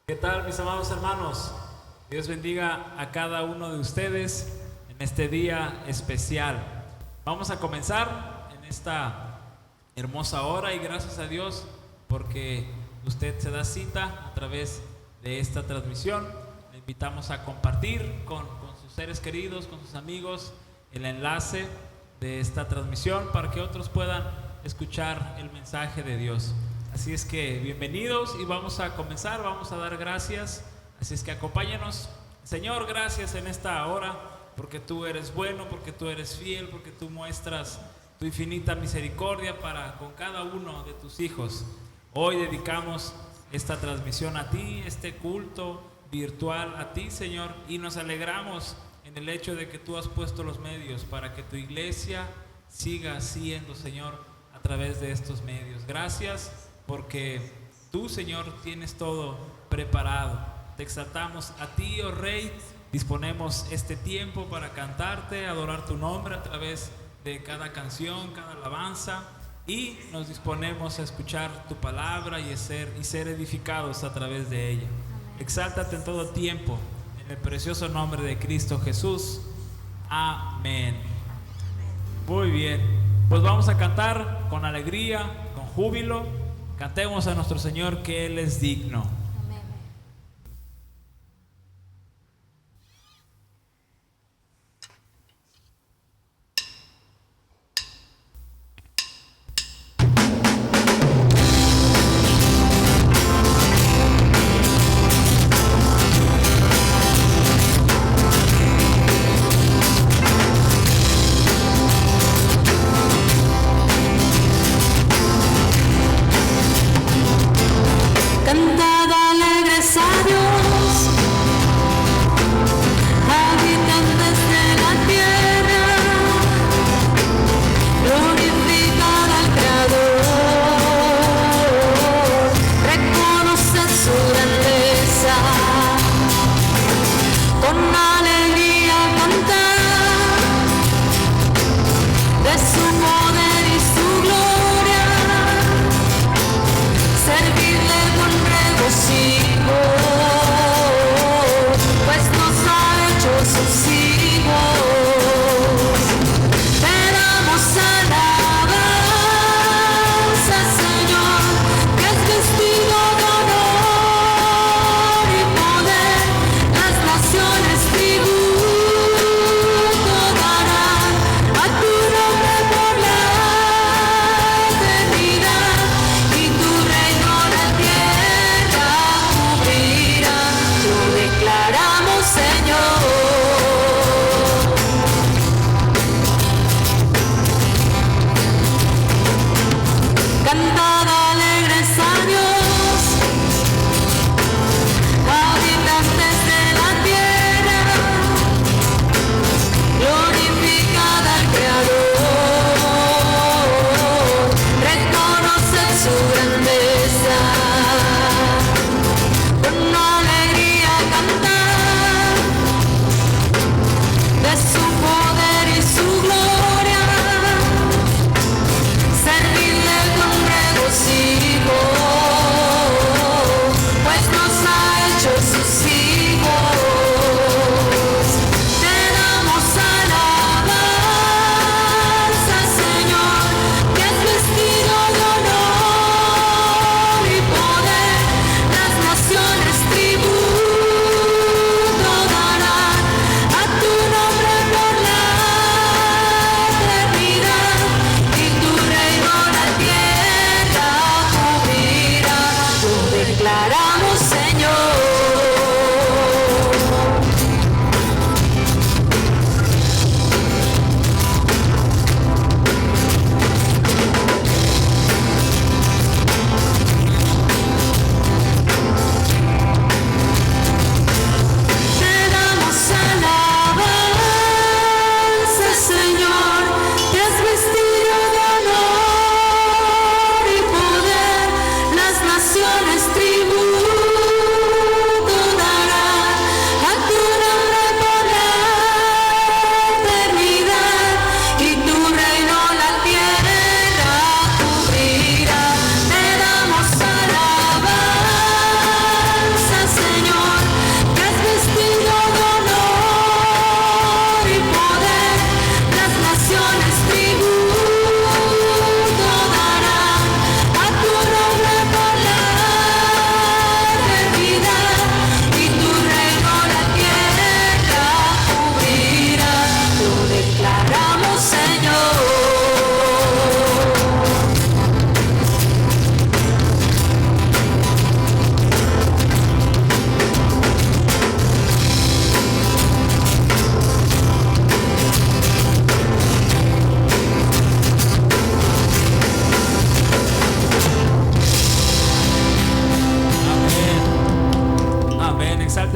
¿Qué tal, mis amados hermanos? Dios bendiga a cada uno de ustedes en este día especial. Vamos a comenzar en esta hermosa hora y gracias a Dios porque usted se da cita a través de esta transmisión. Le invitamos a compartir con sus seres queridos, con sus amigos, el enlace de esta transmisión para que otros puedan escuchar el mensaje de Dios. Así es que bienvenidos y vamos a comenzar, vamos a dar gracias. Así es que acompáñanos. Señor, gracias en esta hora porque tú eres bueno, porque tú eres fiel, porque tú muestras tu infinita misericordia para con cada uno de tus hijos. Hoy dedicamos esta transmisión a ti, este culto virtual a ti, Señor, y nos alegramos en el hecho de que tú has puesto los medios para que tu iglesia siga siendo, Señor, a través de estos medios. Gracias porque tú, Señor, tienes todo preparado. Te exaltamos a ti, oh Rey. Disponemos este tiempo para cantarte, adorar tu nombre a través de cada canción, cada alabanza, y nos disponemos a escuchar tu palabra y ser edificados a través de ella. Exáltate en todo tiempo, en el precioso nombre de Cristo Jesús. Amén. Muy bien, pues vamos a cantar con alegría, con júbilo. Cantemos a nuestro Señor que Él es digno. Servirle con regocijo.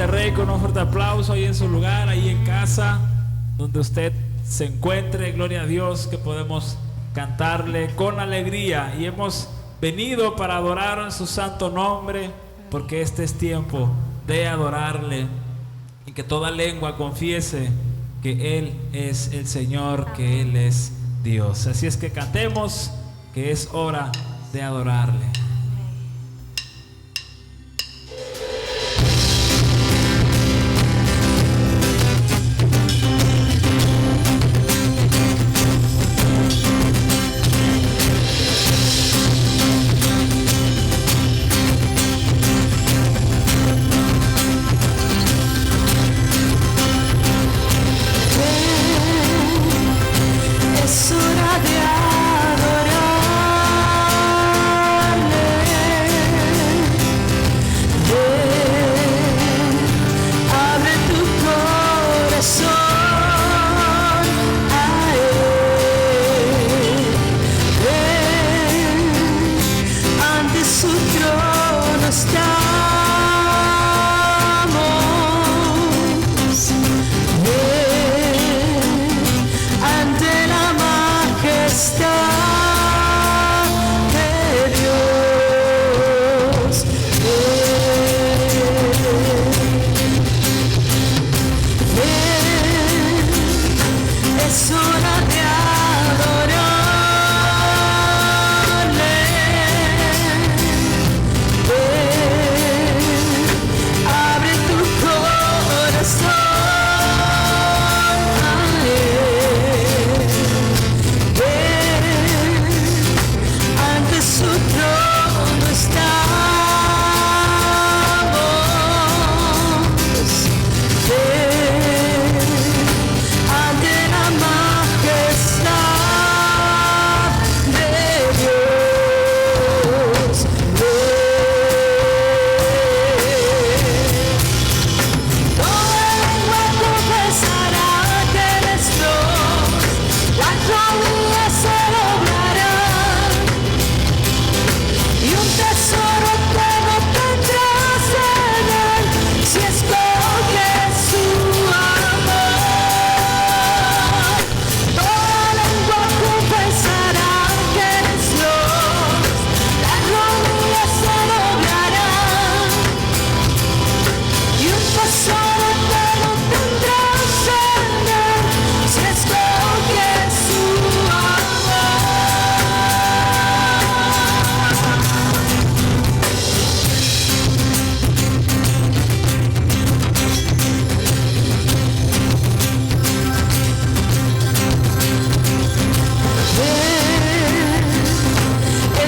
al Rey con un fuerte aplauso ahí en su lugar, ahí en casa, donde usted se encuentre. Gloria a Dios que podemos cantarle con alegría y hemos venido para adorar en su santo nombre, porque este es tiempo de adorarle y que toda lengua confiese que Él es el Señor, que Él es Dios. Así es que cantemos, que es hora de adorarle.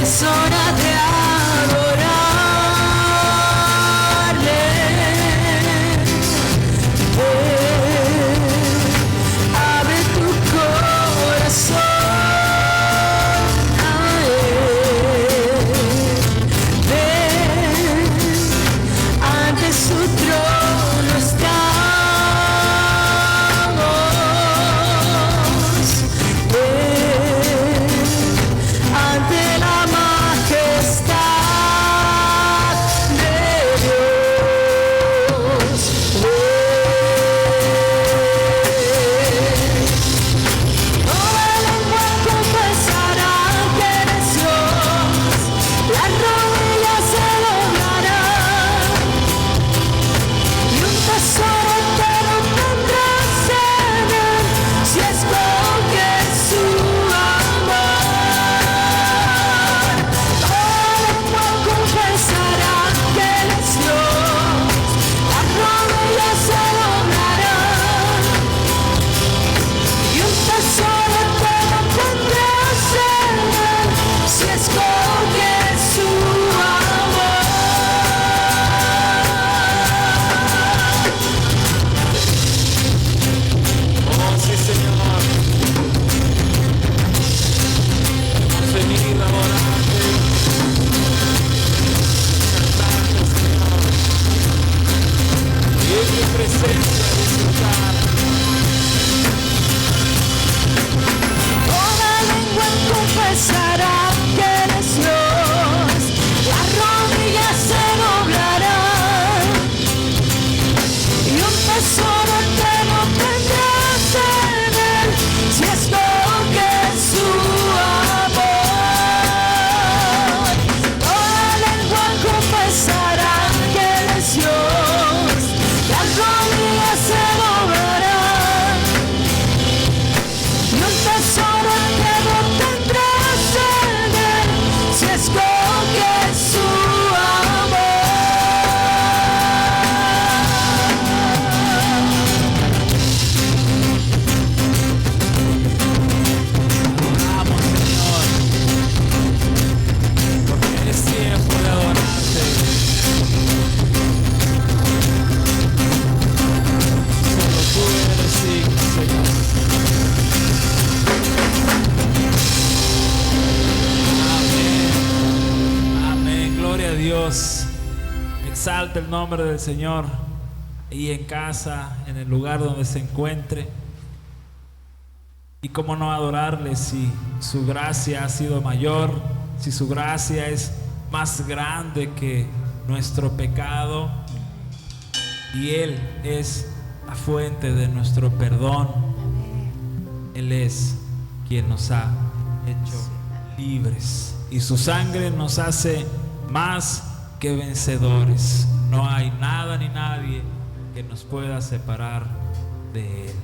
Es hora de ante la majestad. Dios. Exalta el nombre del Señor. Ahí en casa, en el lugar donde se encuentre. Y cómo no adorarle si su gracia ha sido mayor, si su gracia es más grande que nuestro pecado. Y Él es la fuente de nuestro perdón. Él es quien nos ha hecho libres. Y su sangre nos hace más que vencedores. No hay nada ni nadie que nos pueda separar de Él.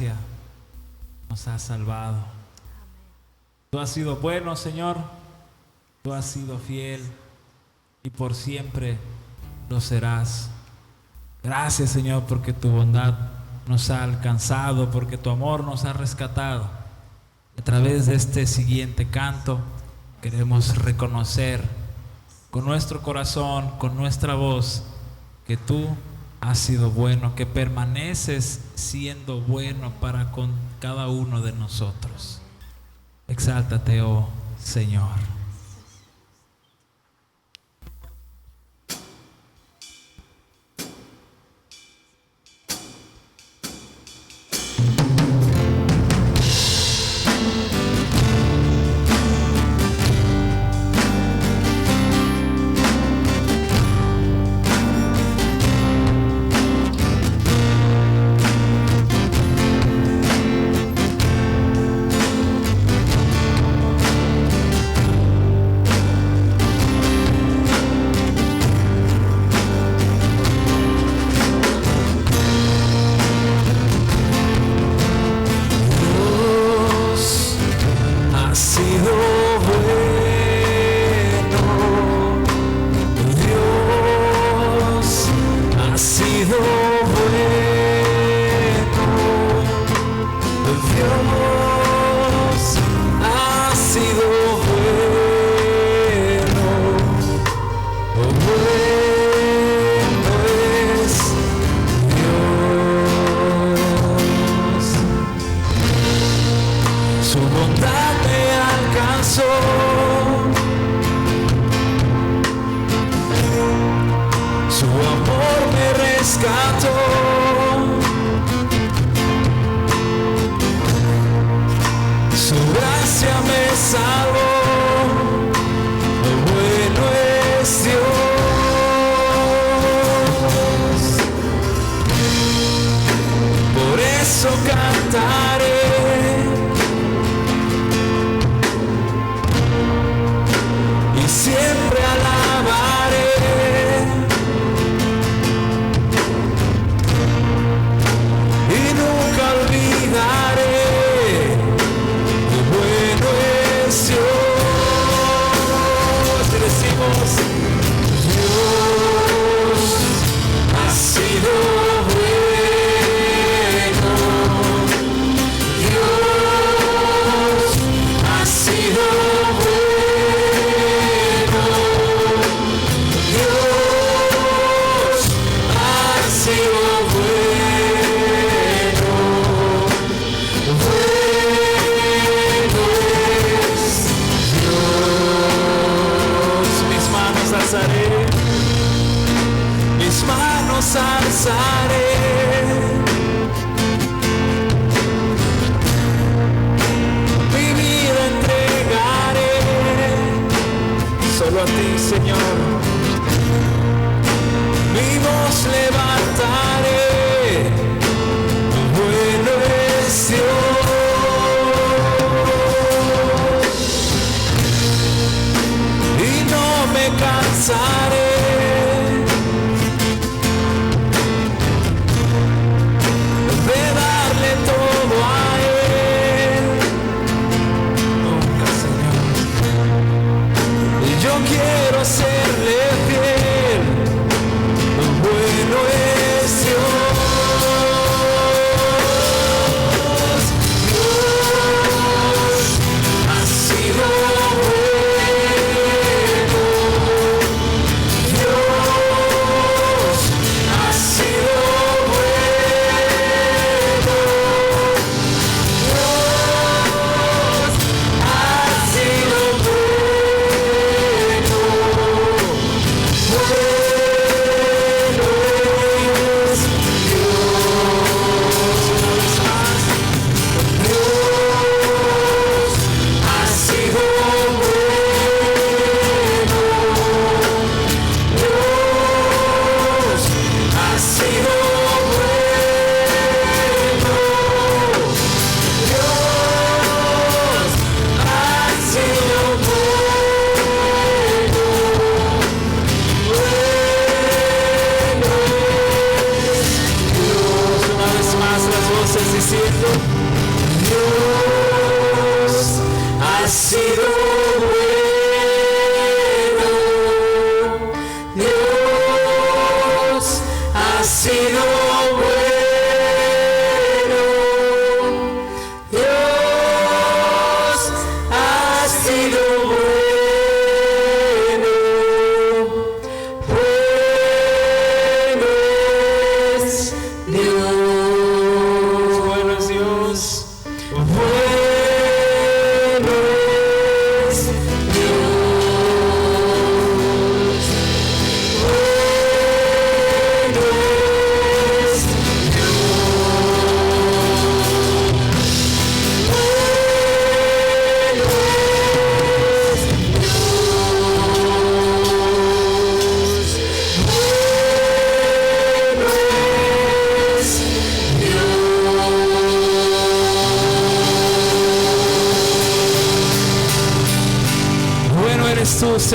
gracia nos has salvado. Tú has sido bueno, Señor. Tú has sido fiel y por siempre lo serás. Gracias, Señor, porque tu bondad nos ha alcanzado, porque tu amor nos ha rescatado. A través de este siguiente canto queremos reconocer con nuestro corazón, con nuestra voz, que tú has sido bueno, que permaneces siendo bueno para con cada uno de nosotros. Exáltate, oh Señor.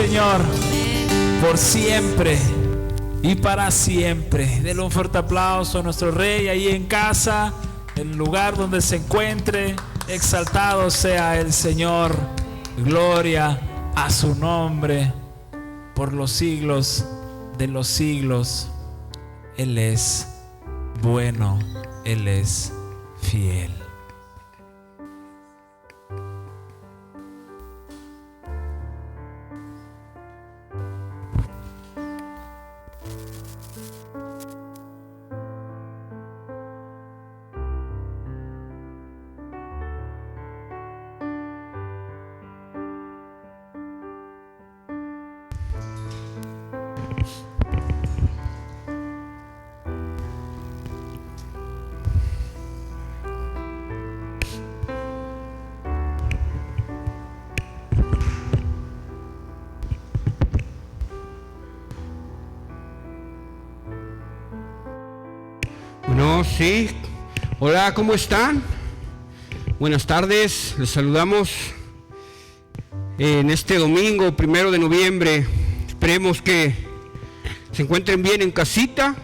Señor, por siempre y para siempre. Denle un fuerte aplauso a nuestro Rey ahí en casa, en el lugar donde se encuentre. Exaltado sea el Señor. Gloria a su nombre por los siglos de los siglos. Él es bueno, Él es fiel. Bueno, sí. Hola, ¿cómo están? Buenas tardes, les saludamos en este domingo 1 de noviembre. Esperemos que se encuentren bien en casita.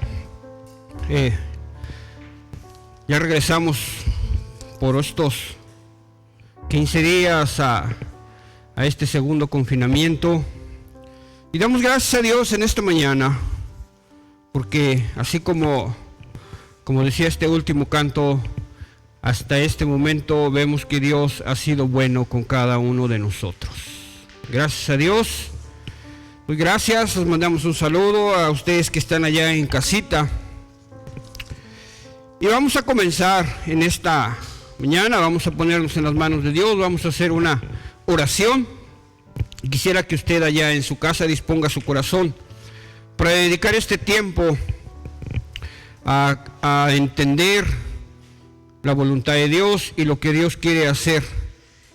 Ya regresamos por estos 15 días a este segundo confinamiento. Y damos gracias a Dios en esta mañana, porque así como decía este último canto, hasta este momento vemos que Dios ha sido bueno con cada uno de nosotros. Gracias a Dios. Muy gracias, les mandamos un saludo a ustedes que están allá en casita. Y vamos a comenzar en esta mañana, vamos a ponernos en las manos de Dios, vamos a hacer una oración. Quisiera que usted allá en su casa disponga su corazón para dedicar este tiempo a entender la voluntad de Dios y lo que Dios quiere hacer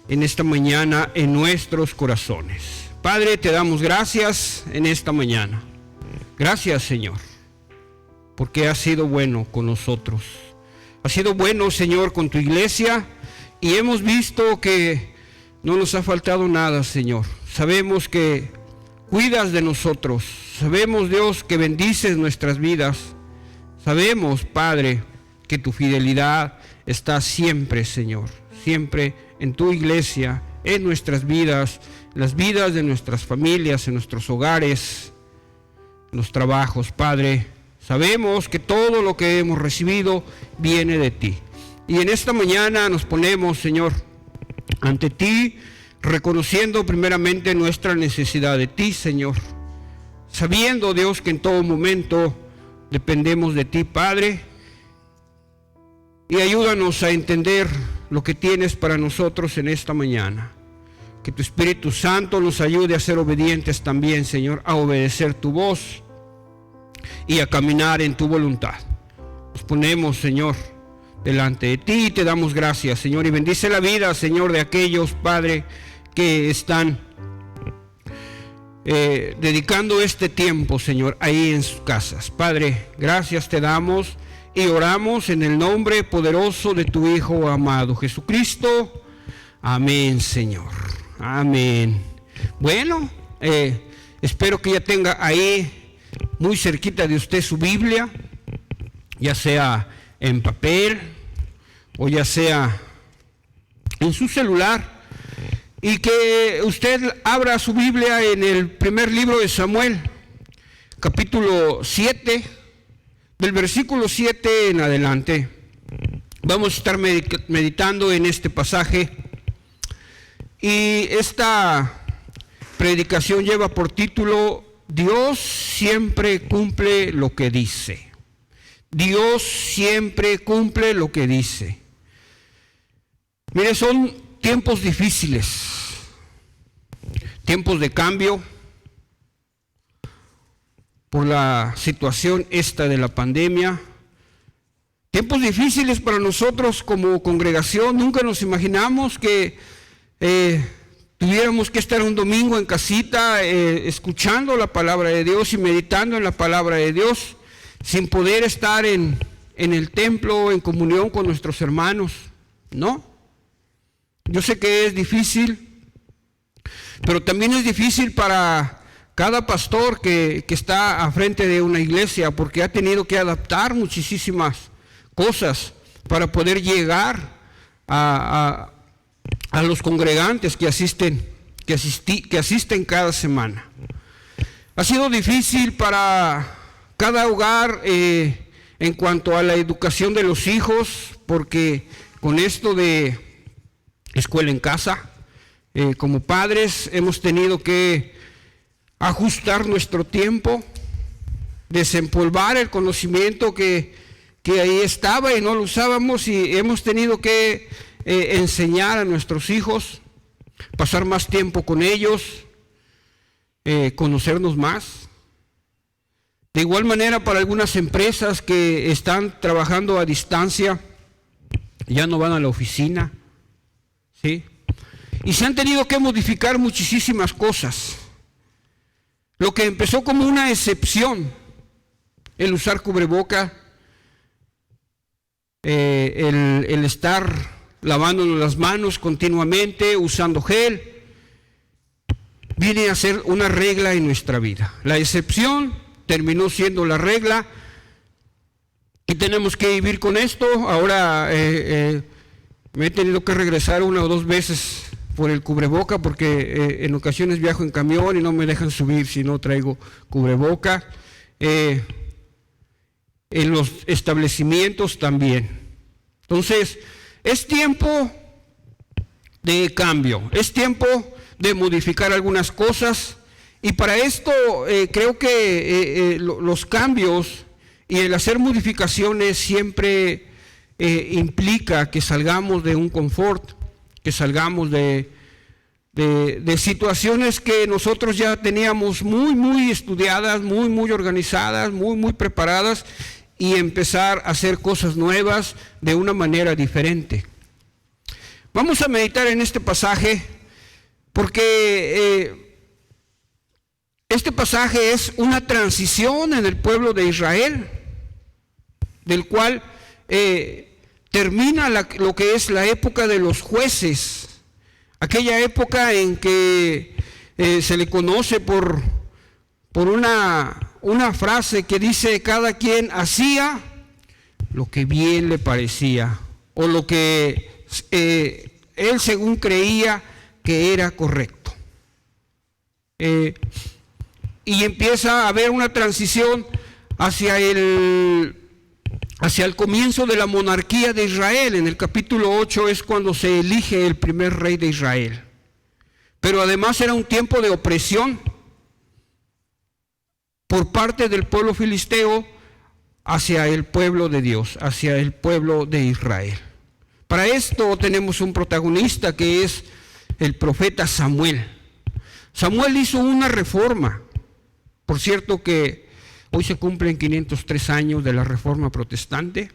en esta mañana en nuestros corazones. Padre, te damos gracias en esta mañana. Gracias, Señor, porque has sido bueno con nosotros. Has sido bueno, Señor, con tu iglesia, y hemos visto que no nos ha faltado nada, Señor. Sabemos que cuidas de nosotros. Sabemos, Dios, que bendices nuestras vidas. Sabemos, Padre, que tu fidelidad está siempre, Señor, siempre en tu iglesia, en nuestras vidas, en las vidas de nuestras familias, en nuestros hogares, en los trabajos, Padre. Sabemos que todo lo que hemos recibido viene de ti. Y en esta mañana nos ponemos, Señor, ante ti, reconociendo primeramente nuestra necesidad de ti, Señor. Sabiendo, Dios, que en todo momento dependemos de ti, Padre, y ayúdanos a entender lo que tienes para nosotros en esta mañana. Que tu Espíritu Santo nos ayude a ser obedientes también, Señor, a obedecer tu voz y a caminar en tu voluntad. Nos ponemos, Señor, delante de ti y te damos gracias, Señor, y bendice la vida, Señor, de aquellos, Padre, que están dedicando este tiempo, Señor, ahí en sus casas. Padre, gracias te damos y oramos en el nombre poderoso de tu Hijo amado Jesucristo. Amén, Señor. Amén. Bueno, espero que ya tenga ahí muy cerquita de usted su Biblia, ya sea en papel o ya sea en su celular. Y que usted abra su Biblia en el primer libro de Samuel, capítulo 7, del versículo 7 en adelante. Vamos a estar meditando en este pasaje. Y esta predicación lleva por título: Dios siempre cumple lo que dice. Dios siempre cumple lo que dice. Mire, son tiempos difíciles, tiempos de cambio por la situación esta de la pandemia, tiempos difíciles para nosotros como congregación. Nunca nos imaginamos que tuviéramos que estar un domingo en casita escuchando la palabra de Dios y meditando en la palabra de Dios, sin poder estar en el templo en comunión con nuestros hermanos, ¿no? Yo sé que es difícil, pero también es difícil para cada pastor que está a frente de una iglesia, porque ha tenido que adaptar muchísimas cosas para poder llegar a los congregantes que asisten cada semana. Ha sido difícil para cada hogar en cuanto a la educación de los hijos, porque con esto de escuela en casa, como padres hemos tenido que ajustar nuestro tiempo, desempolvar el conocimiento que ahí estaba y no lo usábamos, y hemos tenido que enseñar a nuestros hijos, pasar más tiempo con ellos, conocernos más. De igual manera, para algunas empresas que están trabajando a distancia, ya no van a la oficina, ¿sí? Y se han tenido que modificar muchísimas cosas. Lo que empezó como una excepción, el usar cubreboca, el estar lavándonos las manos continuamente, usando gel, viene a ser una regla en nuestra vida. La excepción terminó siendo la regla y tenemos que vivir con esto. Ahora me he tenido que regresar 1 o 2 veces por el cubreboca, porque en ocasiones viajo en camión y no me dejan subir si no traigo cubreboca. En los establecimientos también. Entonces, es tiempo de cambio, es tiempo de modificar algunas cosas, y para esto creo que los cambios y el hacer modificaciones siempre implica que salgamos de un confort, que salgamos de situaciones que nosotros ya teníamos muy estudiadas, muy organizadas, muy preparadas, y empezar a hacer cosas nuevas de una manera diferente. Vamos a meditar en este pasaje, porque este pasaje es una transición en el pueblo de Israel, del cual termina lo que es la época de los jueces, aquella época en que se le conoce por una frase que dice: cada quien hacía lo que bien le parecía, o lo que él según creía que era correcto. Y empieza a haber una transición hacia el comienzo de la monarquía de Israel. En el capítulo 8 es cuando se elige el primer rey de Israel. Pero además era un tiempo de opresión por parte del pueblo filisteo hacia el pueblo de Dios, hacia el pueblo de Israel. Para esto tenemos un protagonista, que es el profeta Samuel. Samuel hizo una reforma. Por cierto que hoy se cumplen 503 años de la Reforma Protestante,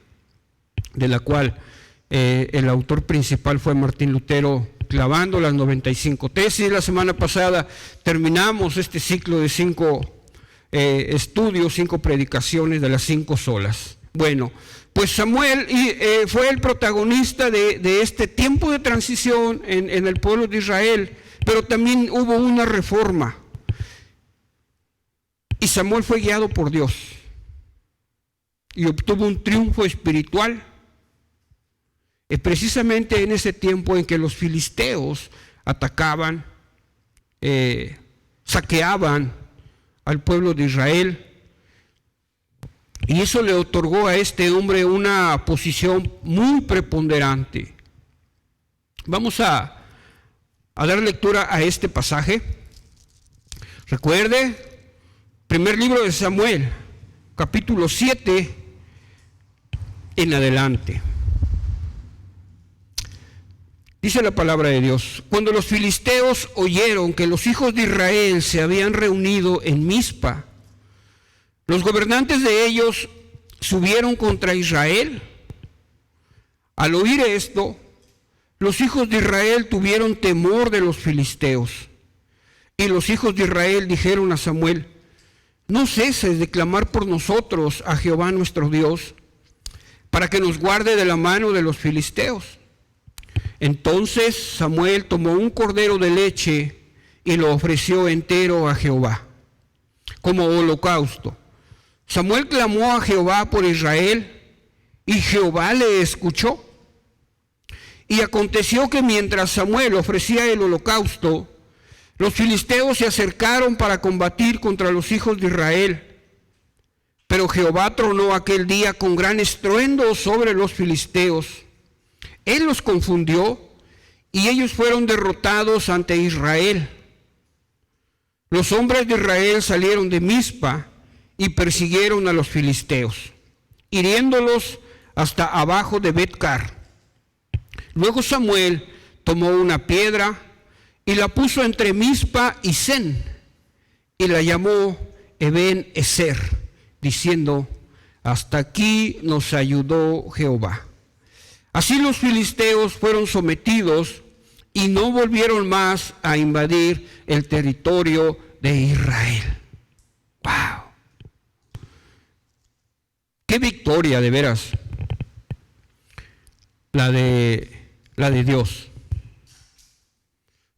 de la cual el autor principal fue Martín Lutero, clavando las 95 tesis. La semana pasada terminamos este ciclo de 5 estudios, 5 predicaciones de las 5 solas. Bueno, pues Samuel fue el protagonista de este tiempo de transición en el pueblo de Israel, pero también hubo una reforma. Y Samuel fue guiado por Dios y obtuvo un triunfo espiritual, precisamente en ese tiempo en que los filisteos atacaban, saqueaban al pueblo de Israel, y eso le otorgó a este hombre una posición muy preponderante. Vamos a dar lectura a este pasaje. Recuerde, primer libro de Samuel, capítulo 7 en adelante. Dice la palabra de Dios: cuando los filisteos oyeron que los hijos de Israel se habían reunido en Mizpa, los gobernantes de ellos subieron contra Israel. Al oír esto, los hijos de Israel tuvieron temor de los filisteos. Y los hijos de Israel dijeron a Samuel: no ceses de clamar por nosotros a Jehová nuestro Dios, para que nos guarde de la mano de los filisteos. Entonces Samuel tomó un cordero de leche y lo ofreció entero a Jehová. como holocausto. Samuel clamó a Jehová por Israel y Jehová le escuchó. Y aconteció que mientras Samuel ofrecía el holocausto, los filisteos se acercaron para combatir contra los hijos de Israel. Pero Jehová tronó aquel día con gran estruendo sobre los filisteos. Él los confundió y ellos fueron derrotados ante Israel. Los hombres de Israel salieron de Mizpa y persiguieron a los filisteos, hiriéndolos hasta abajo de Bet-car. Luego Samuel tomó una piedra y la puso entre Mizpa y Sen y la llamó Eben-ezer, diciendo: hasta aquí nos ayudó Jehová. Así los filisteos fueron sometidos y no volvieron más a invadir el territorio de Israel. ¡Wow! ¡Qué victoria, de veras! La de Dios.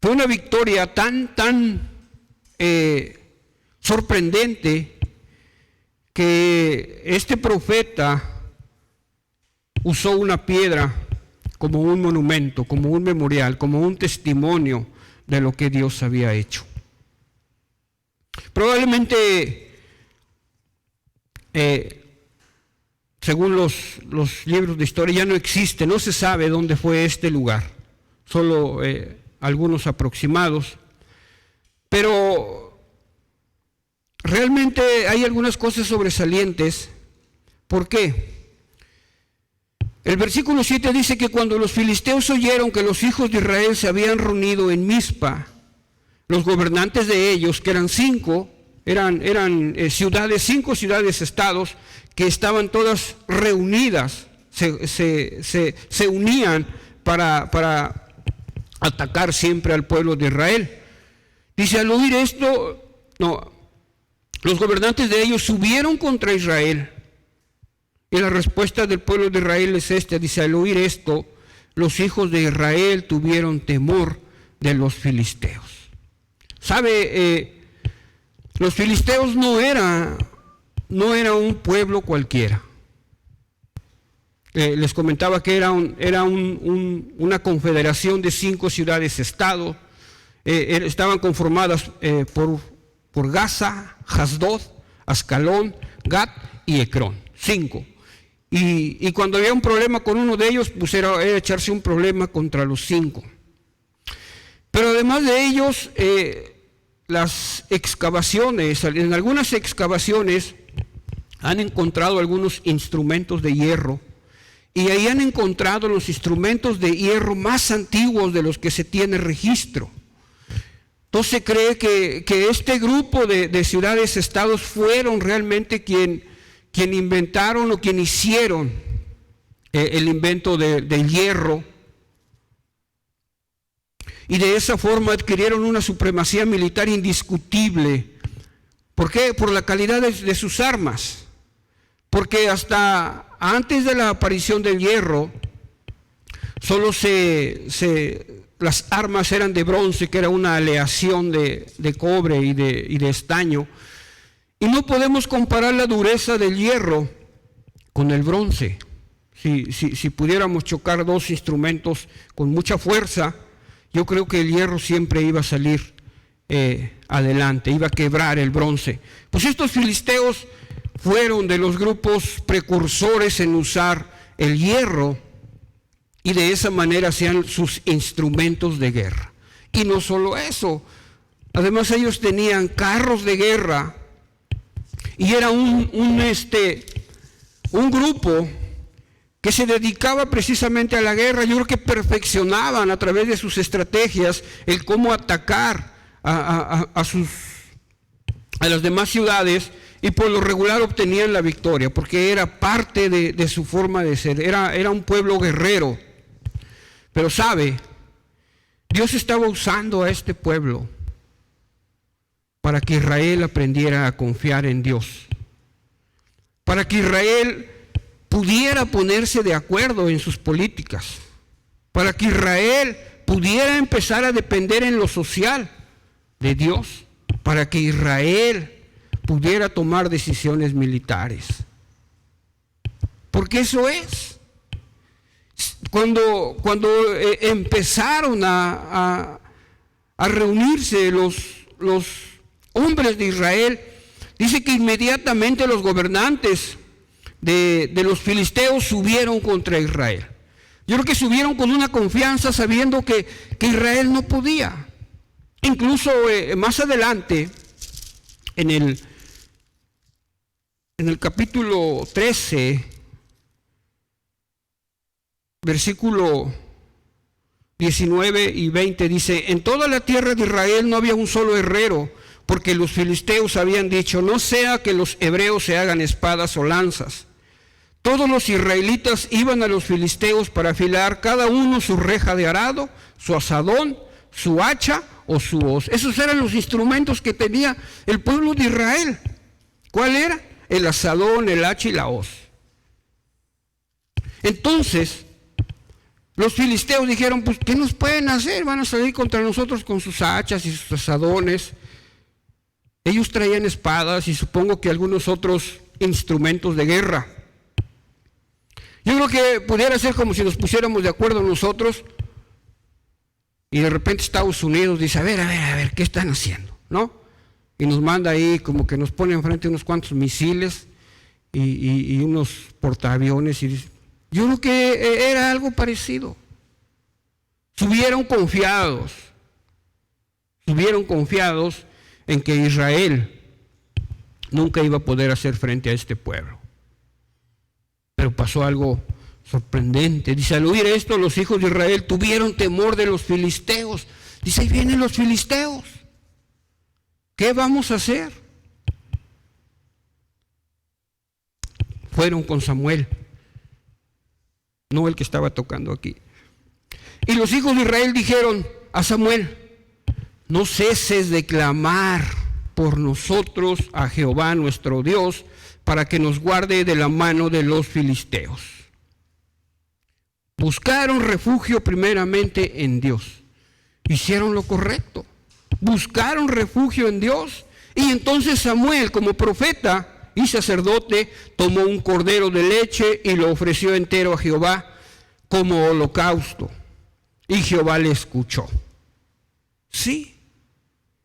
Fue una victoria tan sorprendente que este profeta usó una piedra como un monumento, como un memorial, como un testimonio de lo que Dios había hecho. Probablemente, según los libros de historia, ya no existe, no se sabe dónde fue este lugar, solo algunos aproximados, pero realmente hay algunas cosas sobresalientes. ¿Por qué? El versículo 7 dice que cuando los filisteos oyeron que los hijos de Israel se habían reunido en Mizpa, los gobernantes de ellos, que eran cinco ciudades, 5 ciudades, estados, que estaban todas reunidas, se unían para atacar siempre al pueblo de Israel. Dice, al oír esto, los gobernantes de ellos subieron contra Israel. Y la respuesta del pueblo de Israel es esta, dice, al oír esto, los hijos de Israel tuvieron temor de los filisteos. ¿Sabe? Los filisteos no era un pueblo cualquiera. Les comentaba que era una confederación de 5 ciudades-estado. Estaban conformadas por Gaza, Asdod, Ascalón, Gat y Ecrón. 5. Y cuando había un problema con uno de ellos, pues era echarse un problema contra los 5. Pero además de ellos, las excavaciones, en algunas excavaciones han encontrado algunos instrumentos de hierro, y ahí han encontrado los instrumentos de hierro más antiguos de los que se tiene registro. Entonces se cree que este grupo de ciudades-estados fueron realmente quien inventaron o quien hicieron el invento del hierro, y de esa forma adquirieron una supremacía militar indiscutible. ¿Por qué? Por la calidad de sus armas. Porque hasta antes de la aparición del hierro, solo las armas eran de bronce, que era una aleación de cobre y de estaño. Y no podemos comparar la dureza del hierro con el bronce. Si pudiéramos chocar 2 instrumentos con mucha fuerza, yo creo que el hierro siempre iba a salir adelante, iba a quebrar el bronce. Pues estos filisteos fueron de los grupos precursores en usar el hierro, y de esa manera hacían sus instrumentos de guerra. Y no solo eso, además ellos tenían carros de guerra, y era un grupo que se dedicaba precisamente a la guerra. Yo creo que perfeccionaban a través de sus estrategias el cómo atacar a las demás ciudades, y por lo regular obtenían la victoria, porque era parte de su forma de ser. Era un pueblo guerrero. Pero sabe, Dios estaba usando a este pueblo para que Israel aprendiera a confiar en Dios, para que Israel pudiera ponerse de acuerdo en sus políticas, para que Israel pudiera empezar a depender en lo social de Dios, para que Israel pudiera tomar decisiones militares. Porque eso es. Cuando empezaron a reunirse los hombres de Israel, dice que inmediatamente los gobernantes de los filisteos subieron contra Israel. Yo creo que subieron con una confianza sabiendo que Israel no podía. Incluso más adelante, en el capítulo 13, versículo 19 y 20 dice: en toda la tierra de Israel no había un solo herrero, porque los filisteos habían dicho: no sea que los hebreos se hagan espadas o lanzas. Todos los israelitas iban a los filisteos para afilar cada uno su reja de arado, su asadón, su hacha o su hoz. Esos eran los instrumentos que tenía el pueblo de Israel. ¿Cuál era? El asadón, el hacha y la hoz. Entonces, los filisteos dijeron: pues, ¿qué nos pueden hacer? Van a salir contra nosotros con sus hachas y sus asadones. Ellos traían espadas y supongo que algunos otros instrumentos de guerra. Yo creo que pudiera ser como si nos pusiéramos de acuerdo nosotros y de repente Estados Unidos dice: a ver, ¿qué están haciendo? ¿No? Y nos manda ahí, como que nos pone enfrente unos cuantos misiles y unos portaaviones. Yo creo que era algo parecido. Subieron confiados en que Israel nunca iba a poder hacer frente a este pueblo. Pero pasó algo sorprendente. Dice: al oír esto, los hijos de Israel tuvieron temor de los filisteos. Dice: ahí vienen los filisteos. ¿Qué vamos a hacer? Fueron con Samuel, no el que estaba tocando aquí. Y los hijos de Israel dijeron a Samuel: no ceses de clamar por nosotros a Jehová nuestro Dios, para que nos guarde de la mano de los filisteos. Buscaron refugio primeramente en Dios. Hicieron lo correcto. Buscaron refugio en Dios. Y entonces Samuel, como profeta y sacerdote, tomó un cordero de leche y lo ofreció entero a Jehová como holocausto. Y Jehová le escuchó. Sí.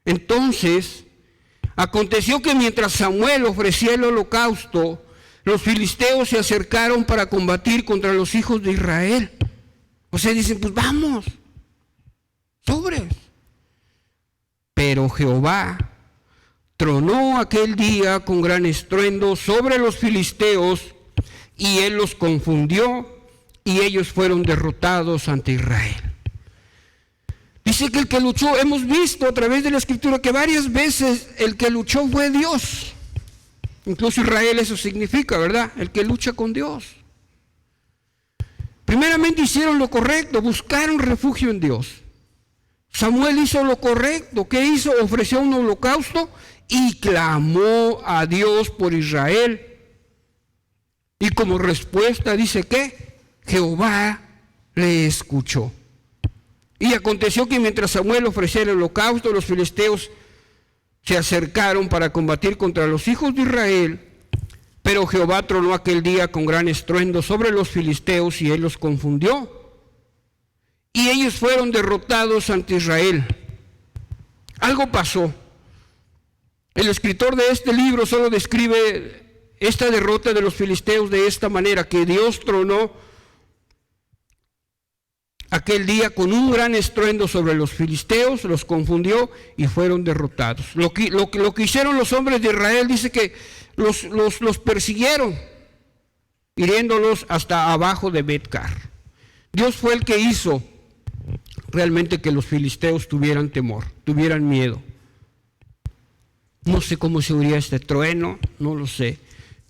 Entonces, aconteció que mientras Samuel ofrecía el holocausto, los filisteos se acercaron para combatir contra los hijos de Israel. O sea, dicen: pues vamos, sobres. Pero Jehová tronó aquel día con gran estruendo sobre los filisteos, y él los confundió, y ellos fueron derrotados ante Israel. Dice que el que luchó, hemos visto a través de la Escritura que varias veces el que luchó fue Dios. Incluso Israel eso significa, ¿verdad? El que lucha con Dios. Primeramente hicieron lo correcto, buscaron refugio en Dios. Samuel hizo lo correcto. ¿Qué hizo? Ofreció un holocausto y clamó a Dios por Israel. Y como respuesta dice que Jehová le escuchó. Y aconteció que mientras Samuel ofrecía el holocausto, los filisteos se acercaron para combatir contra los hijos de Israel, pero Jehová tronó aquel día con gran estruendo sobre los filisteos, y él los confundió, y ellos fueron derrotados ante Israel. Algo pasó. El escritor de este libro solo describe esta derrota de los filisteos de esta manera: que Dios tronó aquel día con un gran estruendo sobre los filisteos, los confundió y fueron derrotados. Lo que hicieron los hombres de Israel, dice que los persiguieron, hiriéndolos hasta abajo de Bet-car. Dios fue el que hizo realmente que los filisteos tuvieran temor, tuvieran miedo. No sé cómo se oiría este trueno, no lo sé,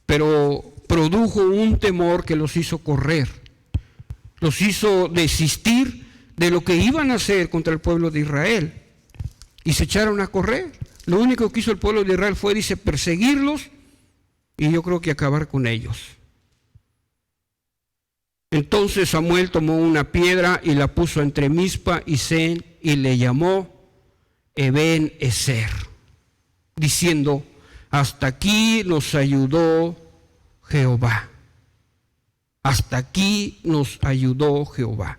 pero produjo un temor que los hizo correr. Los hizo desistir de lo que iban a hacer contra el pueblo de Israel. Y se echaron a correr. Lo único que hizo el pueblo de Israel fue, dice, perseguirlos, y yo creo que acabar con ellos. Entonces Samuel tomó una piedra y la puso entre Mizpa y Sen, y le llamó Eben-ezer, diciendo: hasta aquí nos ayudó Jehová. Hasta aquí nos ayudó Jehová.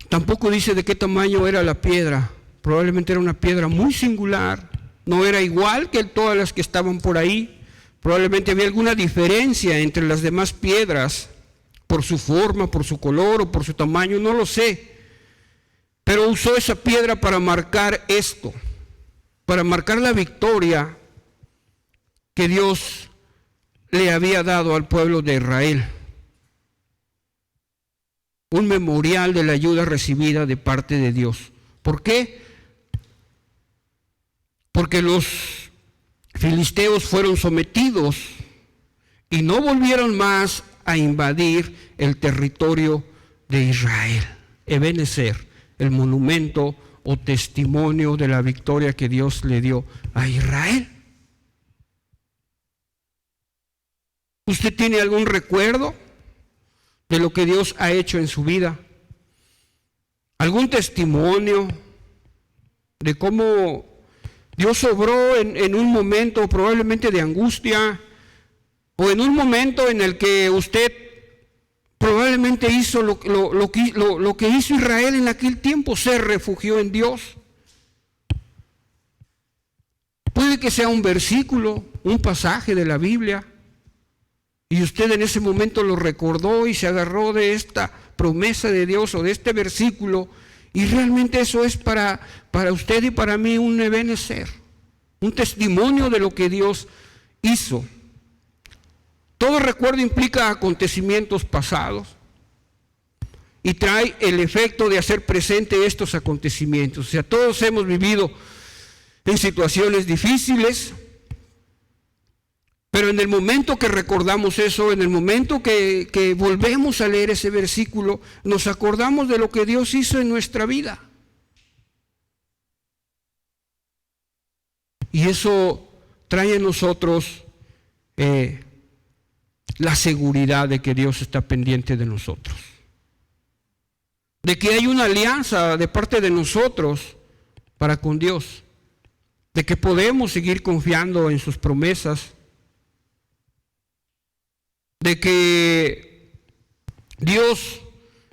Tampoco dice de qué tamaño era la piedra. Probablemente era una piedra muy singular. No era igual que todas las que estaban por ahí. Probablemente había alguna diferencia entre las demás piedras, por su forma, por su color o por su tamaño, no lo sé. Pero usó esa piedra para marcar esto, para marcar la victoria que Dios le había dado al pueblo de Israel. Un memorial de la ayuda recibida de parte de Dios. ¿Por qué? Porque los filisteos fueron sometidos y no volvieron más a invadir el territorio de Israel. Ebenezer, el monumento o testimonio de la victoria que Dios le dio a Israel. ¿Usted tiene algún recuerdo de lo que Dios ha hecho en su vida? ¿Algún testimonio de cómo Dios obró en un momento probablemente de angustia, o en un momento en el que usted probablemente hizo lo que hizo Israel en aquel tiempo, se refugió en Dios? Puede que sea un versículo, un pasaje de la Biblia, y usted en ese momento lo recordó y se agarró de esta promesa de Dios o de este versículo, y realmente eso es para usted y para mí un ebenecer, un testimonio de lo que Dios hizo. Todo recuerdo implica acontecimientos pasados y trae el efecto de hacer presente estos acontecimientos. O sea, todos hemos vivido en situaciones difíciles, pero en el momento que recordamos eso, en el momento que volvemos a leer ese versículo, nos acordamos de lo que Dios hizo en nuestra vida. Y eso trae en nosotros la seguridad de que Dios está pendiente de nosotros, de que hay una alianza de parte de nosotros para con Dios, de que podemos seguir confiando en sus promesas, de que Dios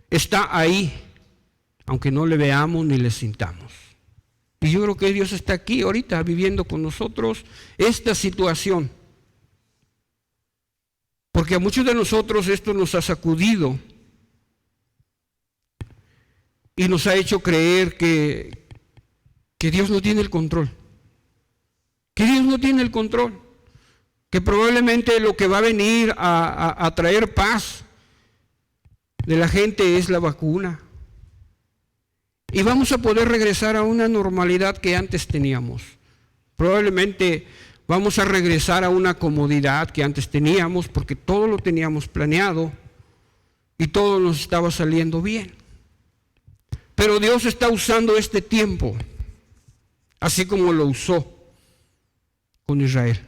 está ahí, aunque no le veamos ni le sintamos. Y yo creo que Dios está aquí ahorita viviendo con nosotros esta situación, porque a muchos de nosotros esto nos ha sacudido y nos ha hecho creer que Dios no tiene el control, que Dios no tiene el control, que probablemente lo que va a venir a traer paz de la gente es la vacuna. Y vamos a poder regresar a una normalidad que antes teníamos. Probablemente vamos a regresar a una comodidad que antes teníamos, porque todo lo teníamos planeado y todo nos estaba saliendo bien. Pero Dios está usando este tiempo, así como lo usó con Israel.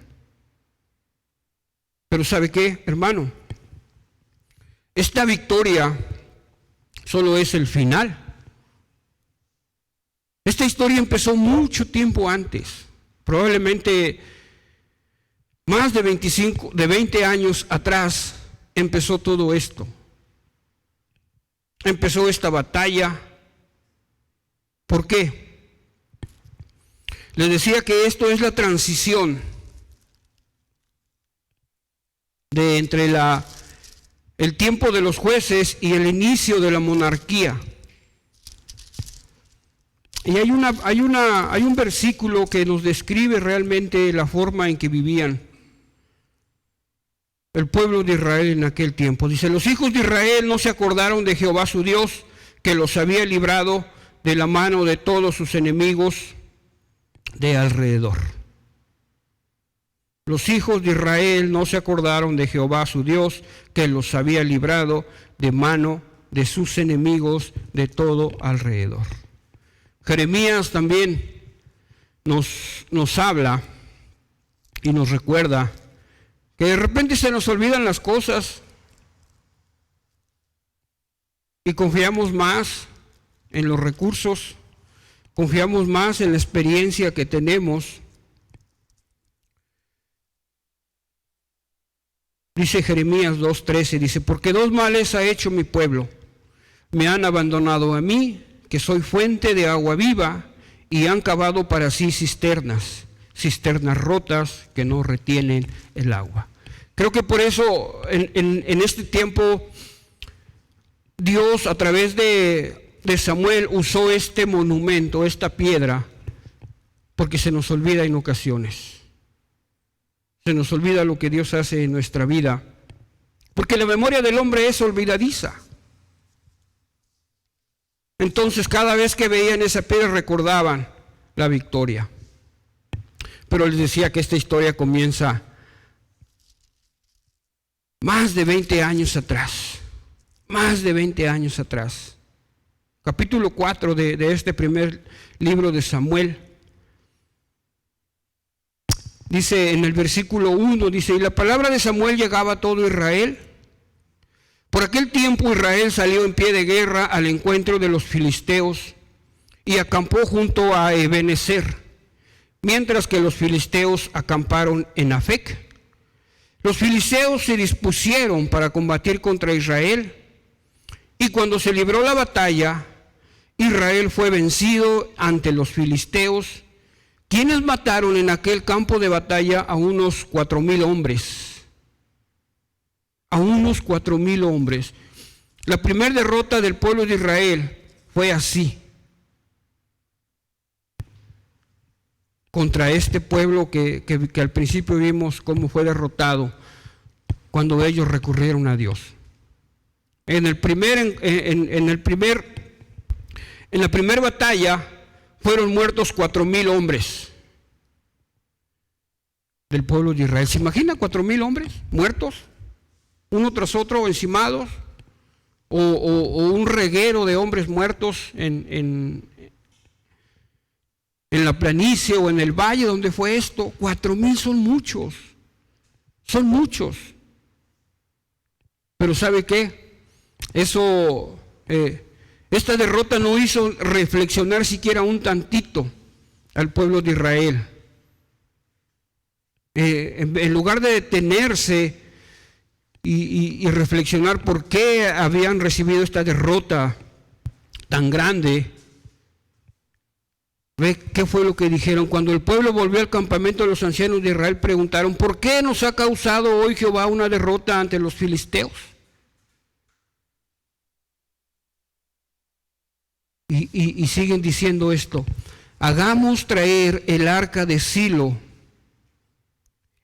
Pero ¿sabe qué, hermano? Esta victoria solo es el final. Esta historia empezó mucho tiempo antes, probablemente más de 20 años atrás empezó todo esto. Empezó esta batalla. ¿Por qué? Les decía que esto es la transición de entre el tiempo de los jueces y el inicio de la monarquía. Y hay un versículo que nos describe realmente la forma en que vivían el pueblo de Israel en aquel tiempo. Dice: los hijos de Israel no se acordaron de Jehová su Dios, que los había librado de la mano de todos sus enemigos de alrededor. Los hijos de Israel no se acordaron de Jehová su Dios, que los había librado de mano de sus enemigos de todo alrededor. Jeremías también nos habla y nos recuerda que de repente se nos olvidan las cosas y confiamos más en los recursos, confiamos más en la experiencia que tenemos, Dice Jeremías 2:13, dice, porque dos males ha hecho mi pueblo. Me han abandonado a mí, que soy fuente de agua viva, y han cavado para sí cisternas rotas que no retienen el agua. Creo que por eso en este tiempo Dios a través de Samuel usó este monumento, esta piedra, porque se nos olvida en ocasiones. Se nos olvida lo que Dios hace en nuestra vida, porque la memoria del hombre es olvidadiza. Entonces cada vez que veían esa piedra recordaban la victoria. Pero les decía que esta historia comienza más de 20 años atrás. Más de 20 años atrás. Capítulo 4 de este primer libro de Samuel. Dice en el versículo 1, dice, y la palabra de Samuel llegaba a todo Israel. Por aquel tiempo Israel salió en pie de guerra al encuentro de los filisteos y acampó junto a Ebenezer, mientras que los filisteos acamparon en Afec. Los filisteos se dispusieron para combatir contra Israel, y cuando se libró la batalla, Israel fue vencido ante los filisteos, quienes mataron en aquel campo de batalla a unos 4,000 hombres. A unos 4,000 hombres. La primera derrota del pueblo de Israel fue así, contra este pueblo que al principio vimos cómo fue derrotado cuando ellos recurrieron a Dios. En la primera batalla fueron muertos 4,000 hombres del pueblo de Israel. ¿Se imagina 4,000 hombres muertos? Uno tras otro, encimados, o un reguero de hombres muertos en la planicie o en el valle donde fue esto. 4,000 son muchos, pero ¿sabe qué? Esta derrota no hizo reflexionar siquiera un tantito al pueblo de Israel. En lugar de detenerse y reflexionar por qué habían recibido esta derrota tan grande, ¿ve qué fue lo que dijeron? Cuando el pueblo volvió al campamento, los ancianos de Israel preguntaron, ¿por qué nos ha causado hoy Jehová una derrota ante los filisteos? Y siguen diciendo esto: hagamos traer el arca de Silo,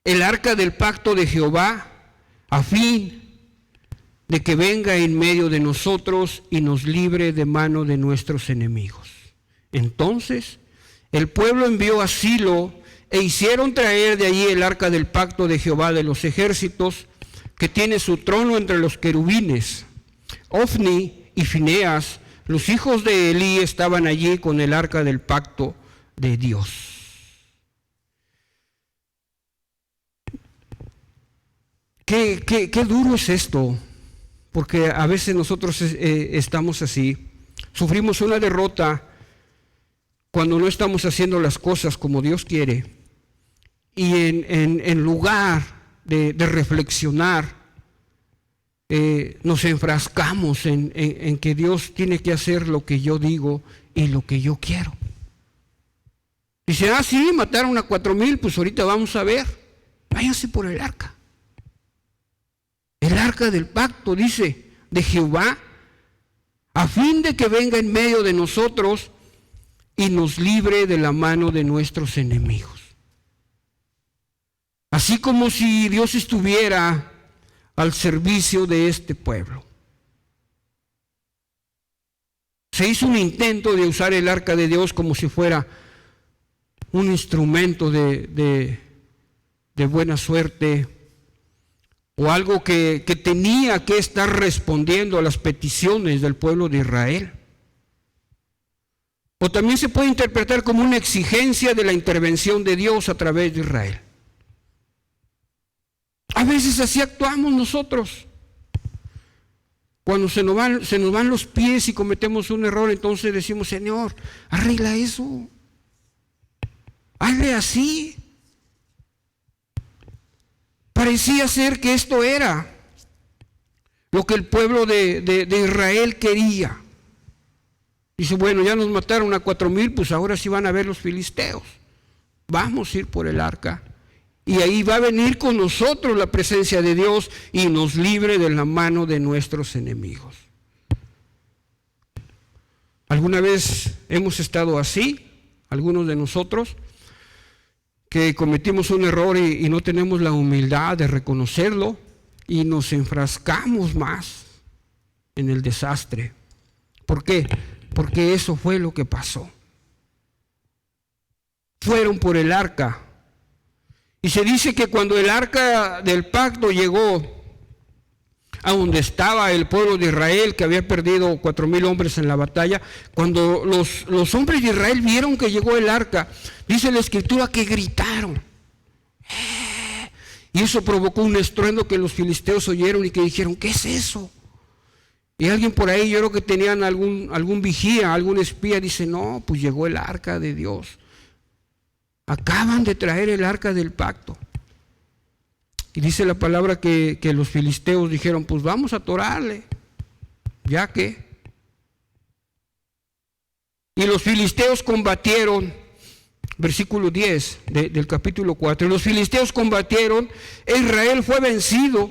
el arca del pacto de Jehová, a fin de que venga en medio de nosotros y nos libre de mano de nuestros enemigos. Entonces el pueblo envió a Silo e hicieron traer de allí el arca del pacto de Jehová de los ejércitos, que tiene su trono entre los querubines. Ofni y Fineas, los hijos de Elí, estaban allí con el arca del pacto de Dios. Qué duro es esto, porque a veces nosotros estamos así, sufrimos una derrota cuando no estamos haciendo las cosas como Dios quiere, y en lugar de reflexionar, nos enfrascamos en que Dios tiene que hacer lo que yo digo y lo que yo quiero. Dice, sí, mataron a 4,000, pues ahorita vamos a ver, váyanse por el arca. El arca del pacto, dice, de Jehová, a fin de que venga en medio de nosotros y nos libre de la mano de nuestros enemigos. Así como si Dios estuviera al servicio de este pueblo. Se hizo un intento de usar el arca de Dios como si fuera un instrumento de buena suerte, o algo que tenía que estar respondiendo a las peticiones del pueblo de Israel. O también se puede interpretar como una exigencia de la intervención de Dios a través de Israel. A veces así actuamos nosotros. Cuando se nos van los pies y cometemos un error, entonces decimos, Señor, arregla eso. Hazle así. Parecía ser que esto era lo que el pueblo de Israel quería. Dice, bueno, ya nos mataron a 4,000, pues ahora sí van a ver los filisteos. Vamos a ir por el arca. Y ahí va a venir con nosotros la presencia de Dios y nos libre de la mano de nuestros enemigos. ¿Alguna vez hemos estado así? Algunos de nosotros, que cometimos un error y no tenemos la humildad de reconocerlo y nos enfrascamos más en el desastre. ¿Por qué? Porque eso fue lo que pasó. Fueron por el arca. Y se dice que cuando el arca del pacto llegó a donde estaba el pueblo de Israel, que había perdido 4,000 hombres en la batalla, cuando los hombres de Israel vieron que llegó el arca, dice la escritura que gritaron. Y eso provocó un estruendo que los filisteos oyeron y que dijeron, ¿qué es eso? Y alguien por ahí, yo creo que tenían algún vigía, algún espía, dice, no, pues llegó el arca de Dios. Acaban de traer el arca del pacto. Y dice la palabra que los filisteos dijeron, pues vamos a atorarle, ya que. Y los filisteos combatieron, versículo 10 del capítulo 4, los filisteos combatieron, Israel fue vencido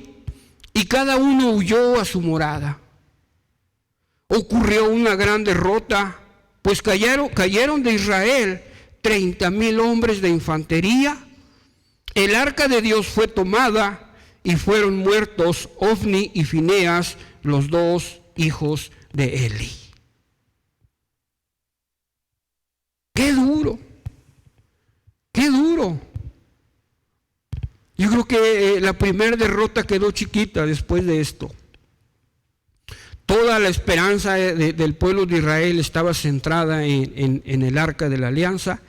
y cada uno huyó a su morada. Ocurrió una gran derrota, pues cayeron de Israel 30,000 hombres de infantería. El arca de Dios fue tomada y fueron muertos Ofni y Fineas, los 2 hijos de Eli. ¡Qué duro! ¡Qué duro! Yo creo que la primera derrota quedó chiquita después de esto. Toda la esperanza del pueblo de Israel estaba centrada en el arca de la alianza.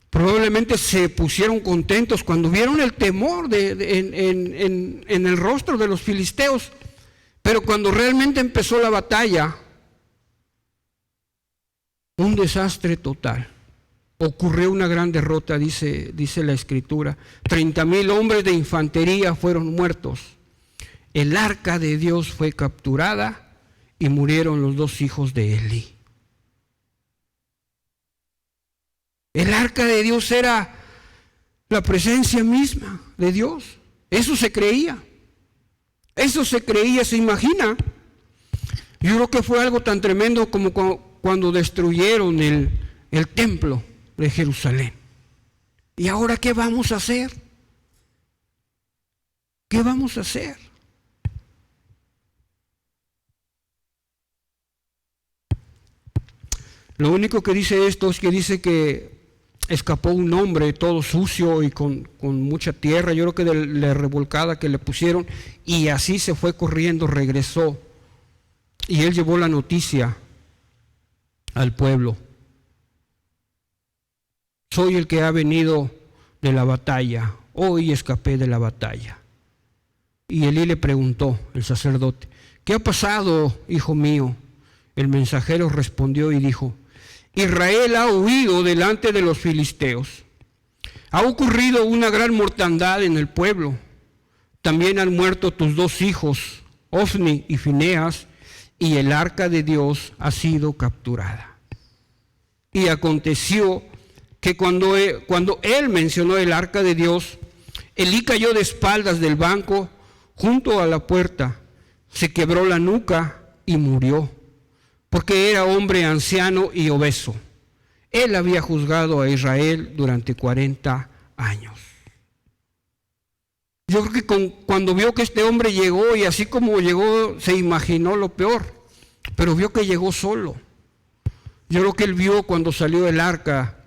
Probablemente se pusieron contentos cuando vieron el temor en el rostro de los filisteos, pero cuando realmente empezó la batalla, un desastre total. Ocurrió una gran derrota, dice la escritura. 30,000 hombres de infantería fueron muertos. El arca de Dios fue capturada y murieron los 2 hijos de Eli. El arca de Dios era la presencia misma de Dios. Eso se creía. Eso se creía, se imagina. Yo creo que fue algo tan tremendo como cuando destruyeron el templo de Jerusalén. ¿Y ahora qué vamos a hacer? ¿Qué vamos a hacer? Lo único que dice esto es que dice que escapó un hombre todo sucio y con mucha tierra, yo creo que de la revolcada que le pusieron, y así se fue corriendo, regresó. Y él llevó la noticia al pueblo. Soy el que ha venido de la batalla, hoy escapé de la batalla. Y Elí le preguntó, el sacerdote, ¿qué ha pasado, hijo mío? El mensajero respondió y dijo, Israel ha huido delante de los filisteos. Ha ocurrido una gran mortandad en el pueblo. También han muerto tus 2 hijos, Ofni y Fineas, y el arca de Dios ha sido capturada. Y aconteció que cuando él mencionó el arca de Dios, Elí cayó de espaldas del banco junto a la puerta, se quebró la nuca y murió, porque era hombre anciano y obeso. Él había juzgado a Israel durante 40 años. Yo creo que cuando vio que este hombre llegó, y así como llegó, se imaginó lo peor, pero vio que llegó solo. Yo creo que él vio cuando salió el arca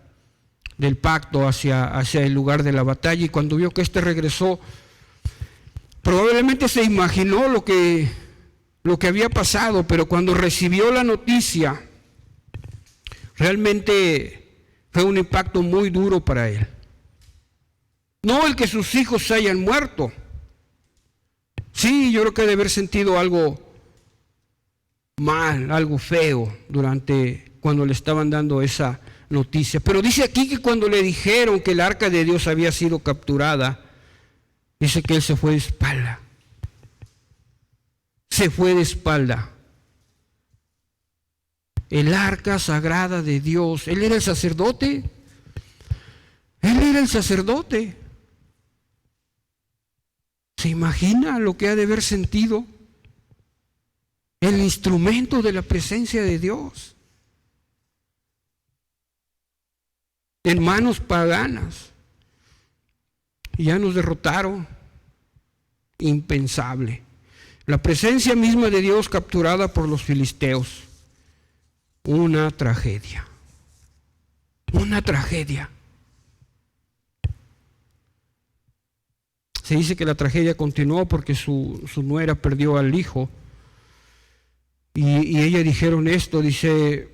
del pacto hacia el lugar de la batalla, y cuando vio que regresó, probablemente se imaginó lo que había pasado, pero cuando recibió la noticia, realmente fue un impacto muy duro para él. No el que sus hijos se hayan muerto. Sí, yo creo que debe haber sentido algo mal, algo feo cuando le estaban dando esa noticia. Pero dice aquí que cuando le dijeron que el arca de Dios había sido capturada, Dice que él se fue de espalda. Se fue de espalda. El arca sagrada de Dios. Él era el sacerdote. Él era el sacerdote. ¿Se imagina lo que ha de haber sentido? El instrumento de la presencia de Dios en manos paganas. Y ya nos derrotaron. Impensable. La presencia misma de Dios capturada por los filisteos. Una tragedia. Una tragedia. Se dice que la tragedia continuó porque su nuera perdió al hijo. Y ella dijeron esto, dice,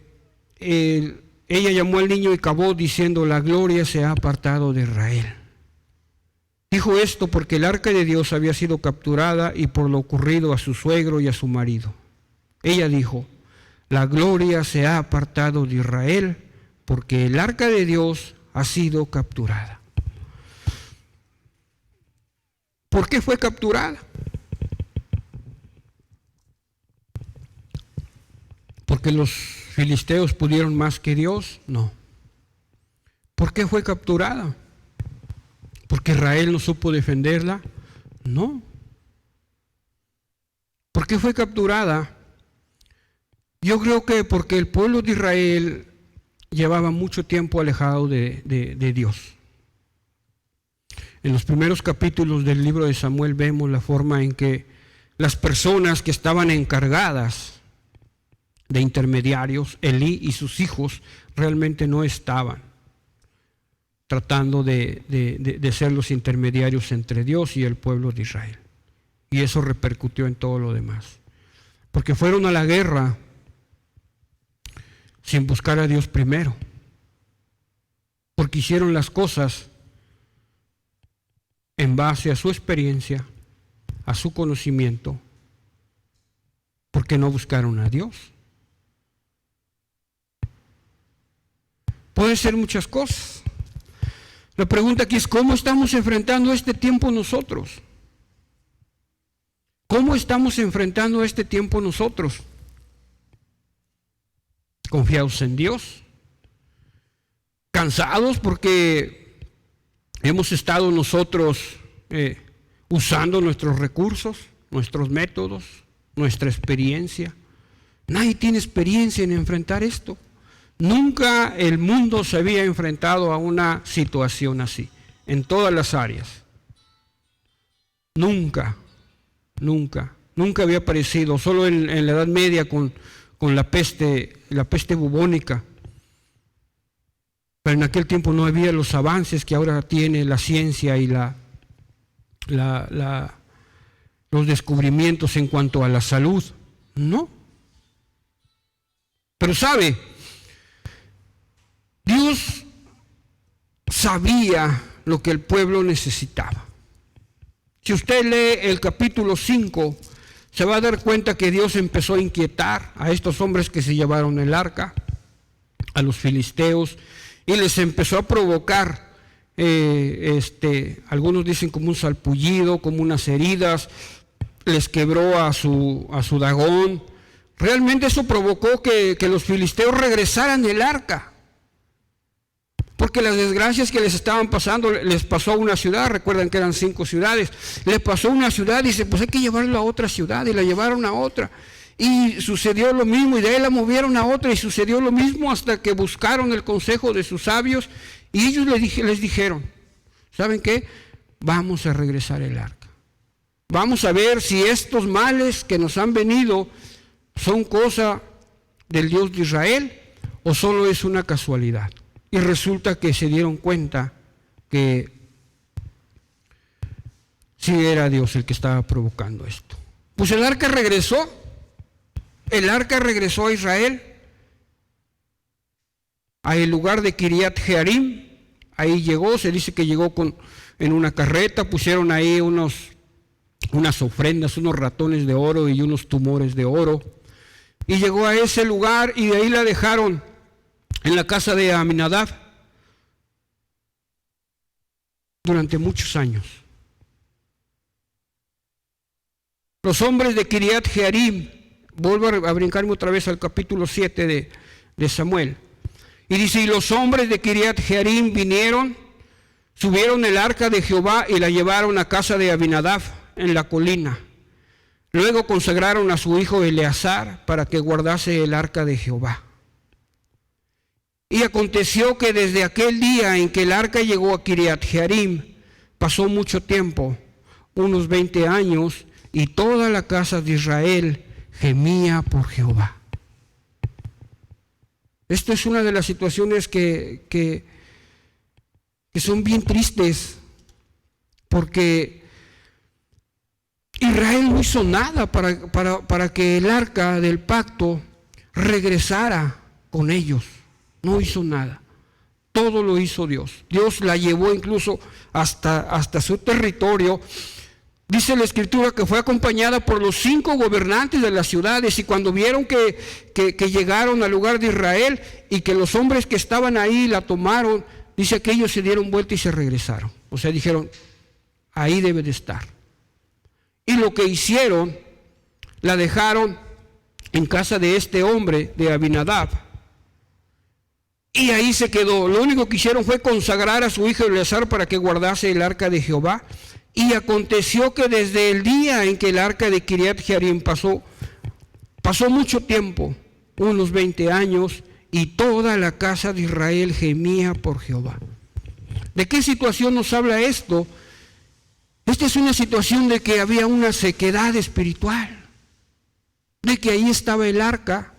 ella llamó al niño y cavó diciendo, la gloria se ha apartado de Israel. Dijo esto porque el arca de Dios había sido capturada y por lo ocurrido a su suegro y a su marido. Ella dijo, la gloria se ha apartado de Israel porque el arca de Dios ha sido capturada. ¿Por qué fue capturada? ¿Porque los filisteos pudieron más que Dios? No. ¿Por qué fue capturada? ¿Porque Israel no supo defenderla? No. ¿Por qué fue capturada? Yo creo que porque el pueblo de Israel llevaba mucho tiempo alejado de Dios. En los primeros capítulos del libro de Samuel vemos la forma en que las personas que estaban encargadas de intermediarios, Elí y sus hijos, realmente no estaban tratando de ser los intermediarios entre Dios y el pueblo de Israel. Y eso repercutió en todo lo demás. Porque fueron a la guerra sin buscar a Dios primero. Porque hicieron las cosas en base a su experiencia, a su conocimiento, porque no buscaron a Dios. Puede ser muchas cosas. La pregunta aquí es, ¿cómo estamos enfrentando este tiempo nosotros? ¿Cómo estamos enfrentando este tiempo nosotros? ¿Confiados en Dios? ¿Cansados porque hemos estado nosotros usando nuestros recursos, nuestros métodos, nuestra experiencia? Nadie tiene experiencia en enfrentar esto. Nunca el mundo se había enfrentado a una situación así, en todas las áreas. Nunca había aparecido, solo en la Edad Media con la peste bubónica. Pero en aquel tiempo no había los avances que ahora tiene la ciencia y los descubrimientos en cuanto a la salud. No. Pero sabe, Dios sabía lo que el pueblo necesitaba. Si usted lee el capítulo 5, se va a dar cuenta que Dios empezó a inquietar a estos hombres que se llevaron el arca, a los filisteos, y les empezó a provocar, algunos dicen como un salpullido, como unas heridas, les quebró a su Dagón. Realmente eso provocó que los filisteos regresaran el arca. Porque las desgracias que les estaban pasando, les pasó a una ciudad, recuerdan que eran 5 ciudades, les pasó a una ciudad y dice, pues hay que llevarlo a otra ciudad, y la llevaron a otra. Y sucedió lo mismo, y de ahí la movieron a otra, y sucedió lo mismo hasta que buscaron el consejo de sus sabios, y ellos les dijeron, ¿saben qué? Vamos a regresar el arca. Vamos a ver si estos males que nos han venido son cosa del Dios de Israel, o solo es una casualidad. Y resulta que se dieron cuenta que sí era Dios el que estaba provocando esto. Pues el arca regresó a Israel, al lugar de Kiriat Jearim. Ahí llegó, se dice que llegó en una carreta, pusieron ahí unas ofrendas, unos ratones de oro y unos tumores de oro. Y llegó a ese lugar y de ahí la dejaron en la casa de Aminadab durante muchos años. Los hombres de Kiriat Jearim, vuelvo a brincarme otra vez al capítulo 7 de Samuel. Y dice, y los hombres de Kiriat Jearim vinieron, subieron el arca de Jehová y la llevaron a casa de Abinadab en la colina. Luego consagraron a su hijo Eleazar para que guardase el arca de Jehová. Y aconteció que desde aquel día en que el arca llegó a Kiriat Jearim, pasó mucho tiempo, unos 20 años, y toda la casa de Israel gemía por Jehová. Esto es una de las situaciones que son bien tristes, porque Israel no hizo nada para que el arca del pacto regresara con ellos. No hizo nada. Todo lo hizo Dios. Dios la llevó incluso hasta su territorio. Dice la Escritura que fue acompañada por los 5 gobernantes de las ciudades, y cuando vieron que llegaron al lugar de Israel y que los hombres que estaban ahí la tomaron, dice que ellos se dieron vuelta y se regresaron. O sea, dijeron, ahí debe de estar. Y lo que hicieron, la dejaron en casa de este hombre, de Abinadab, y ahí se quedó. Lo único que hicieron fue consagrar a su hijo Eleazar para que guardase el arca de Jehová. Y aconteció que desde el día en que el arca de Kiriat Jearim pasó mucho tiempo, unos 20 años, y toda la casa de Israel gemía por Jehová. ¿De qué situación nos habla esto? Esta es una situación de que había una sequedad espiritual, de que ahí estaba el arca,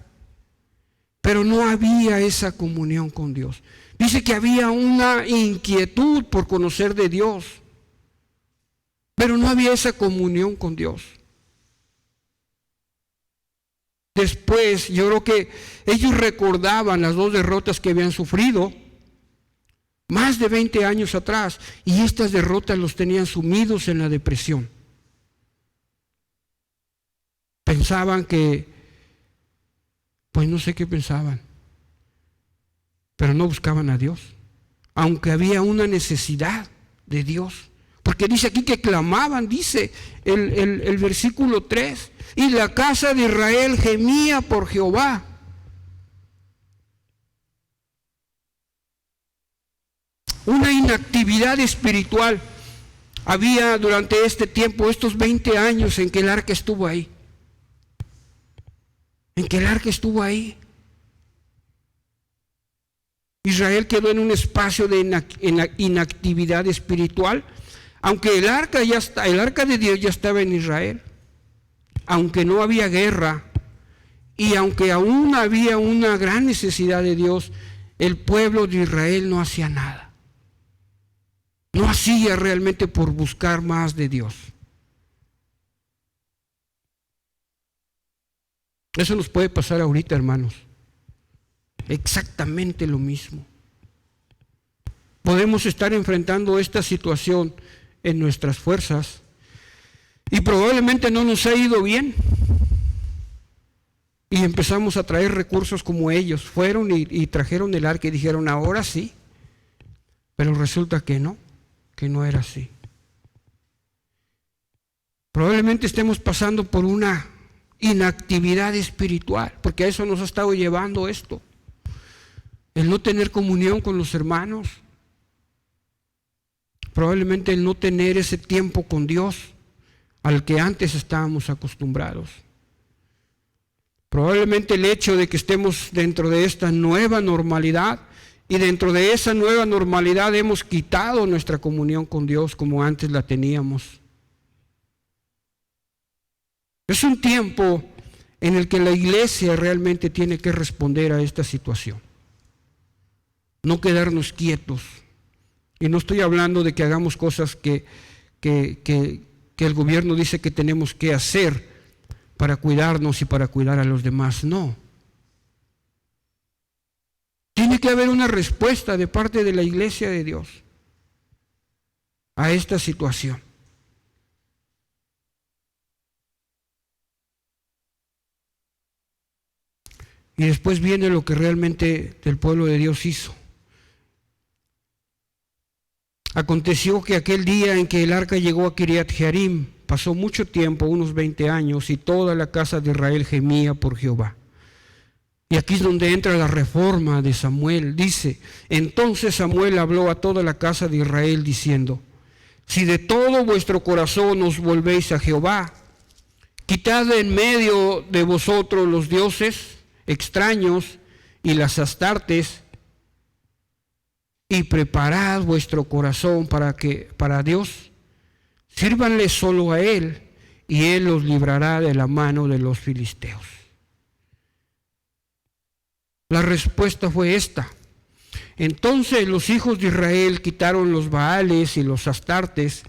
pero no había esa comunión con Dios. Dice que había una inquietud por conocer de Dios, pero no había esa comunión con Dios. Después, yo creo que ellos recordaban las 2 derrotas que habían sufrido más de 20 años atrás, y estas derrotas los tenían sumidos en la depresión. Pensaban que, pues no sé qué pensaban, pero no buscaban a Dios, aunque había una necesidad de Dios. Porque dice aquí que clamaban, dice el versículo 3, y la casa de Israel gemía por Jehová. Una inactividad espiritual había durante este tiempo, estos 20 años en que el arca estuvo ahí. En que el arca estuvo ahí. Israel quedó en un espacio de inactividad espiritual. Aunque el arca de Dios ya estaba en Israel, aunque no había guerra y aunque aún había una gran necesidad de Dios, el pueblo de Israel no hacía nada. No hacía realmente por buscar más de Dios. Eso nos puede pasar ahorita, hermanos. Exactamente lo mismo. Podemos estar enfrentando esta situación en nuestras fuerzas y probablemente no nos ha ido bien, y empezamos a traer recursos como ellos fueron y trajeron el arca y dijeron ahora sí, pero resulta que no era así. Probablemente estemos pasando por una inactividad espiritual, porque a eso nos ha estado llevando esto, el no tener comunión con los hermanos. Probablemente el no tener ese tiempo con Dios al que antes estábamos acostumbrados. Probablemente el hecho de que estemos dentro de esta nueva normalidad, y dentro de esa nueva normalidad hemos quitado nuestra comunión con Dios como antes la teníamos. Es un tiempo en el que la iglesia realmente tiene que responder a esta situación. No quedarnos quietos. Y no estoy hablando de que hagamos cosas que el gobierno dice que tenemos que hacer para cuidarnos y para cuidar a los demás. No. Tiene que haber una respuesta de parte de la iglesia de Dios a esta situación. Y después viene lo que realmente el pueblo de Dios hizo. Aconteció que aquel día en que el arca llegó a Kiriat Jearim, pasó mucho tiempo, unos 20 años, y toda la casa de Israel gemía por Jehová. Y aquí es donde entra la reforma de Samuel. Dice, entonces Samuel habló a toda la casa de Israel diciendo, si de todo vuestro corazón os volvéis a Jehová, quitad de en medio de vosotros los dioses extraños y las astartes, y preparad vuestro corazón para Dios, sírvanle solo a Él, y Él los librará de la mano de los filisteos. La respuesta fue esta. Entonces los hijos de Israel quitaron los Baales y los astartes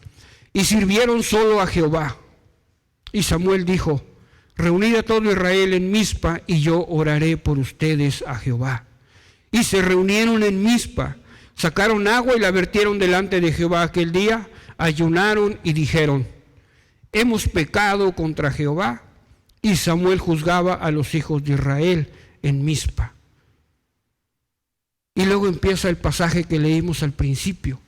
y sirvieron solo a Jehová. Y Samuel dijo, reunid a todo Israel en Mizpa y yo oraré por ustedes a Jehová. Y se reunieron en Mizpa, sacaron agua y la vertieron delante de Jehová aquel día, ayunaron y dijeron, hemos pecado contra Jehová. Y Samuel juzgaba a los hijos de Israel en Mizpa. Y luego empieza el pasaje que leímos al principio.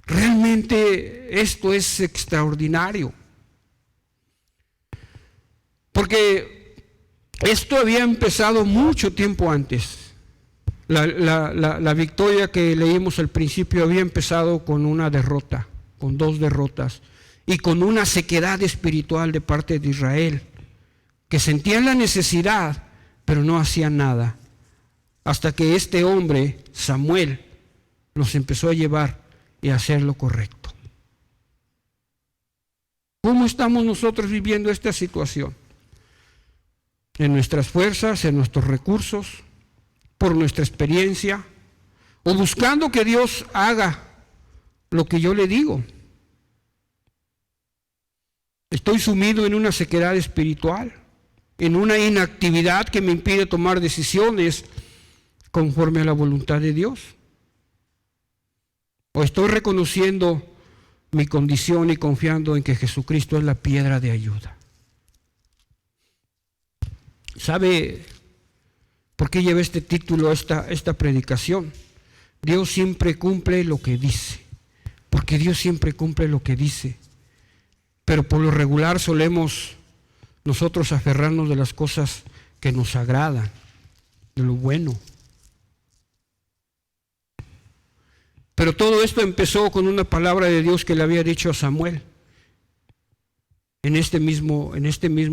Realmente esto es extraordinario. Porque esto había empezado mucho tiempo antes. La victoria que leímos al principio había empezado con una derrota, con 2 derrotas, y con una sequedad espiritual de parte de Israel, que sentían la necesidad, pero no hacían nada, hasta que este hombre, Samuel, los empezó a llevar y a hacer lo correcto. ¿Cómo estamos nosotros viviendo esta situación? En nuestras fuerzas, en nuestros recursos, por nuestra experiencia, o buscando que Dios haga lo que yo le digo. Estoy sumido en una sequedad espiritual, en una inactividad que me impide tomar decisiones conforme a la voluntad de Dios. O estoy reconociendo mi condición y confiando en que Jesucristo es la piedra de ayuda. ¿Sabe por qué llevé este título, esta predicación? Dios siempre cumple lo que dice, porque Dios siempre cumple lo que dice. Pero por lo regular solemos nosotros aferrarnos de las cosas que nos agradan, de lo bueno. Pero todo esto empezó con una palabra de Dios que le había dicho a Samuel. En este mismo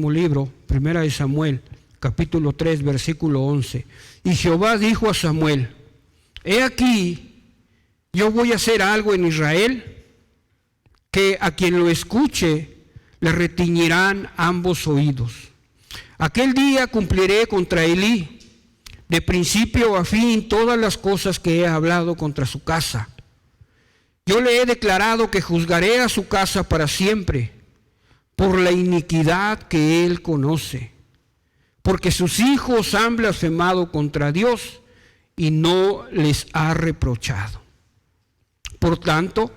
libro, Primera de Samuel, capítulo 3, versículo 11. Y Jehová dijo a Samuel, he aquí, yo voy a hacer algo en Israel, que a quien lo escuche le retiñirán ambos oídos. Aquel día cumpliré contra Elí, de principio a fin, todas las cosas que he hablado contra su casa. Yo le he declarado que juzgaré a su casa para siempre, por la iniquidad que él conoce, porque sus hijos han blasfemado contra Dios y no les ha reprochado. Por tanto,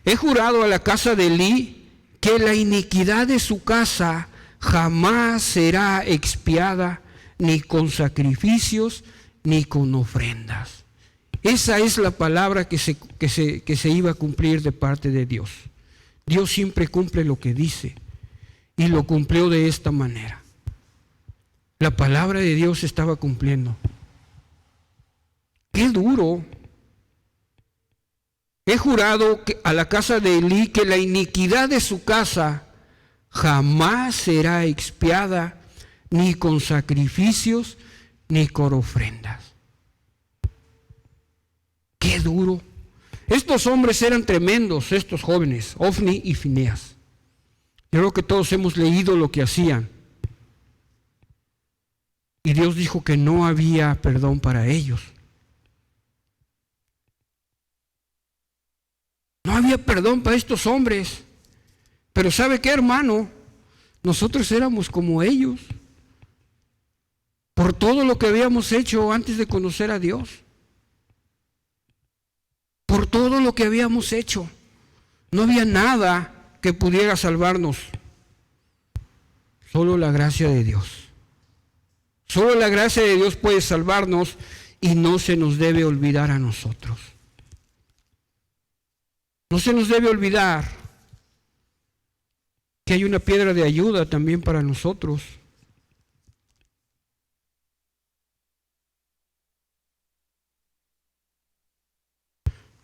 he jurado a la casa de Elí que la iniquidad de su casa jamás será expiada, ni con sacrificios, ni con ofrendas. Esa es la palabra que se iba a cumplir de parte de Dios. Dios siempre cumple lo que dice, y lo cumplió de esta manera. La palabra de Dios estaba cumpliendo. ¡Qué duro! He jurado a la casa de Elí que la iniquidad de su casa jamás será expiada, ni con sacrificios, ni con ofrendas. ¡Qué duro! Estos hombres eran tremendos, estos jóvenes, Ofni y Fineas. Yo creo que todos hemos leído lo que hacían. Y Dios dijo que no había perdón para ellos. No había perdón para estos hombres. Pero ¿sabe qué, hermano? Nosotros éramos como ellos. Por todo lo que habíamos hecho antes de conocer a Dios. Por todo lo que habíamos hecho. No había nada que pudiera salvarnos. Solo la gracia de Dios. Solo la gracia de Dios puede salvarnos y no se nos debe olvidar a nosotros. No se nos debe olvidar que hay una piedra de ayuda también para nosotros.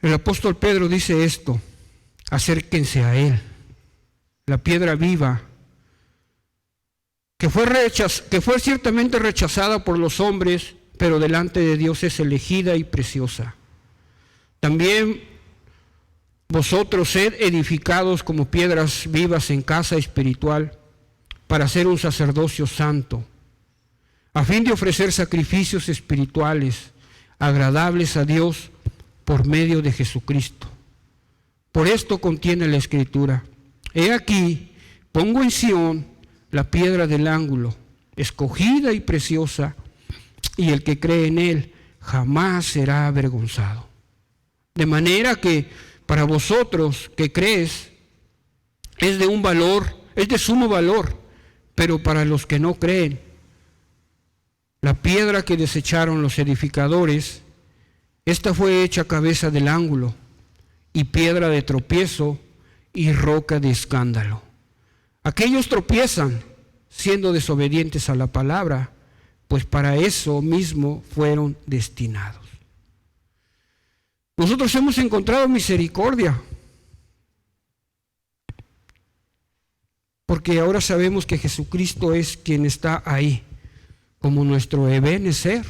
El apóstol Pedro dice esto: acérquense a Él, la piedra viva, que fue ciertamente rechazada por los hombres, pero delante de Dios es elegida y preciosa. También vosotros sed edificados como piedras vivas en casa espiritual, para ser un sacerdocio santo, a fin de ofrecer sacrificios espirituales agradables a Dios por medio de Jesucristo. Por esto contiene la Escritura: he aquí, pongo en Sión la piedra del ángulo, escogida y preciosa, y el que cree en Él jamás será avergonzado. De manera que para vosotros que crees es de sumo valor, pero para los que no creen, la piedra que desecharon los edificadores, esta fue hecha cabeza del ángulo, y piedra de tropiezo y roca de escándalo. Aquellos tropiezan siendo desobedientes a la palabra, pues para eso mismo fueron destinados. Nosotros hemos encontrado misericordia, porque ahora sabemos que Jesucristo es quien está ahí, como nuestro Ebenezer,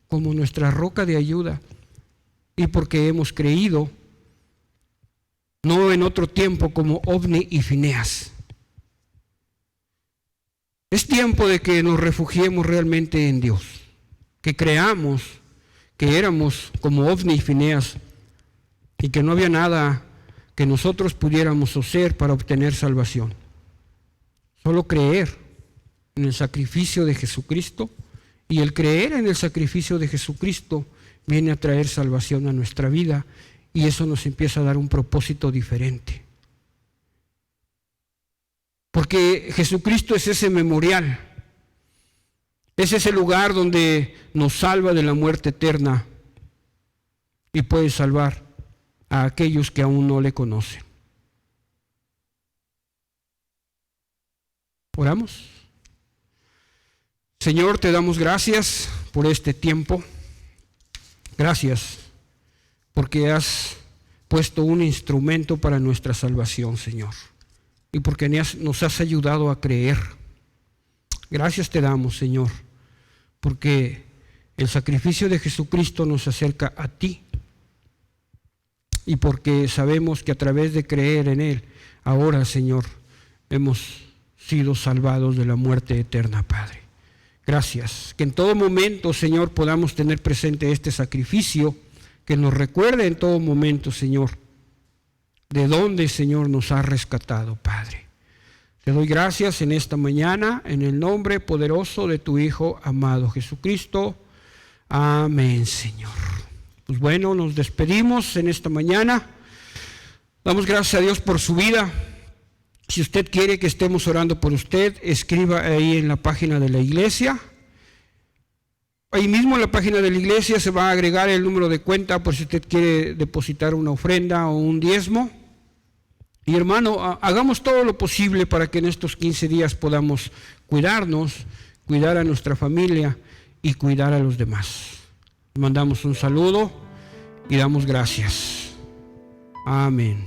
como nuestra roca de ayuda, y porque hemos creído, no en otro tiempo como Ofni y Fineas. Es tiempo de que nos refugiemos realmente en Dios, que creamos que éramos como Ofni y Fineas y que no había nada que nosotros pudiéramos hacer para obtener salvación. Solo creer en el sacrificio de Jesucristo, y el creer en el sacrificio de Jesucristo viene a traer salvación a nuestra vida, y eso nos empieza a dar un propósito diferente. Porque Jesucristo es ese memorial, es ese lugar donde nos salva de la muerte eterna y puede salvar a aquellos que aún no le conocen. Oramos. Señor, te damos gracias por este tiempo. Gracias porque has puesto un instrumento para nuestra salvación, Señor, y porque nos has ayudado a creer. Gracias te damos, Señor, porque el sacrificio de Jesucristo nos acerca a ti, y porque sabemos que a través de creer en Él, ahora, Señor, hemos sido salvados de la muerte eterna, Padre. Gracias. Que en todo momento, Señor, podamos tener presente este sacrificio, que nos recuerde en todo momento, Señor, de dónde, Señor, nos ha rescatado, Padre. Te doy gracias en esta mañana, en el nombre poderoso de tu Hijo amado Jesucristo. Amén, Señor. Pues bueno, nos despedimos en esta mañana. Damos gracias a Dios por su vida. Si usted quiere que estemos orando por usted, escriba ahí en la página de la iglesia. Ahí mismo en la página de la iglesia se va a agregar el número de cuenta por si usted quiere depositar una ofrenda o un diezmo. Y hermano, hagamos todo lo posible para que en estos 15 días podamos cuidarnos, cuidar a nuestra familia y cuidar a los demás. Mandamos un saludo y damos gracias. Amén.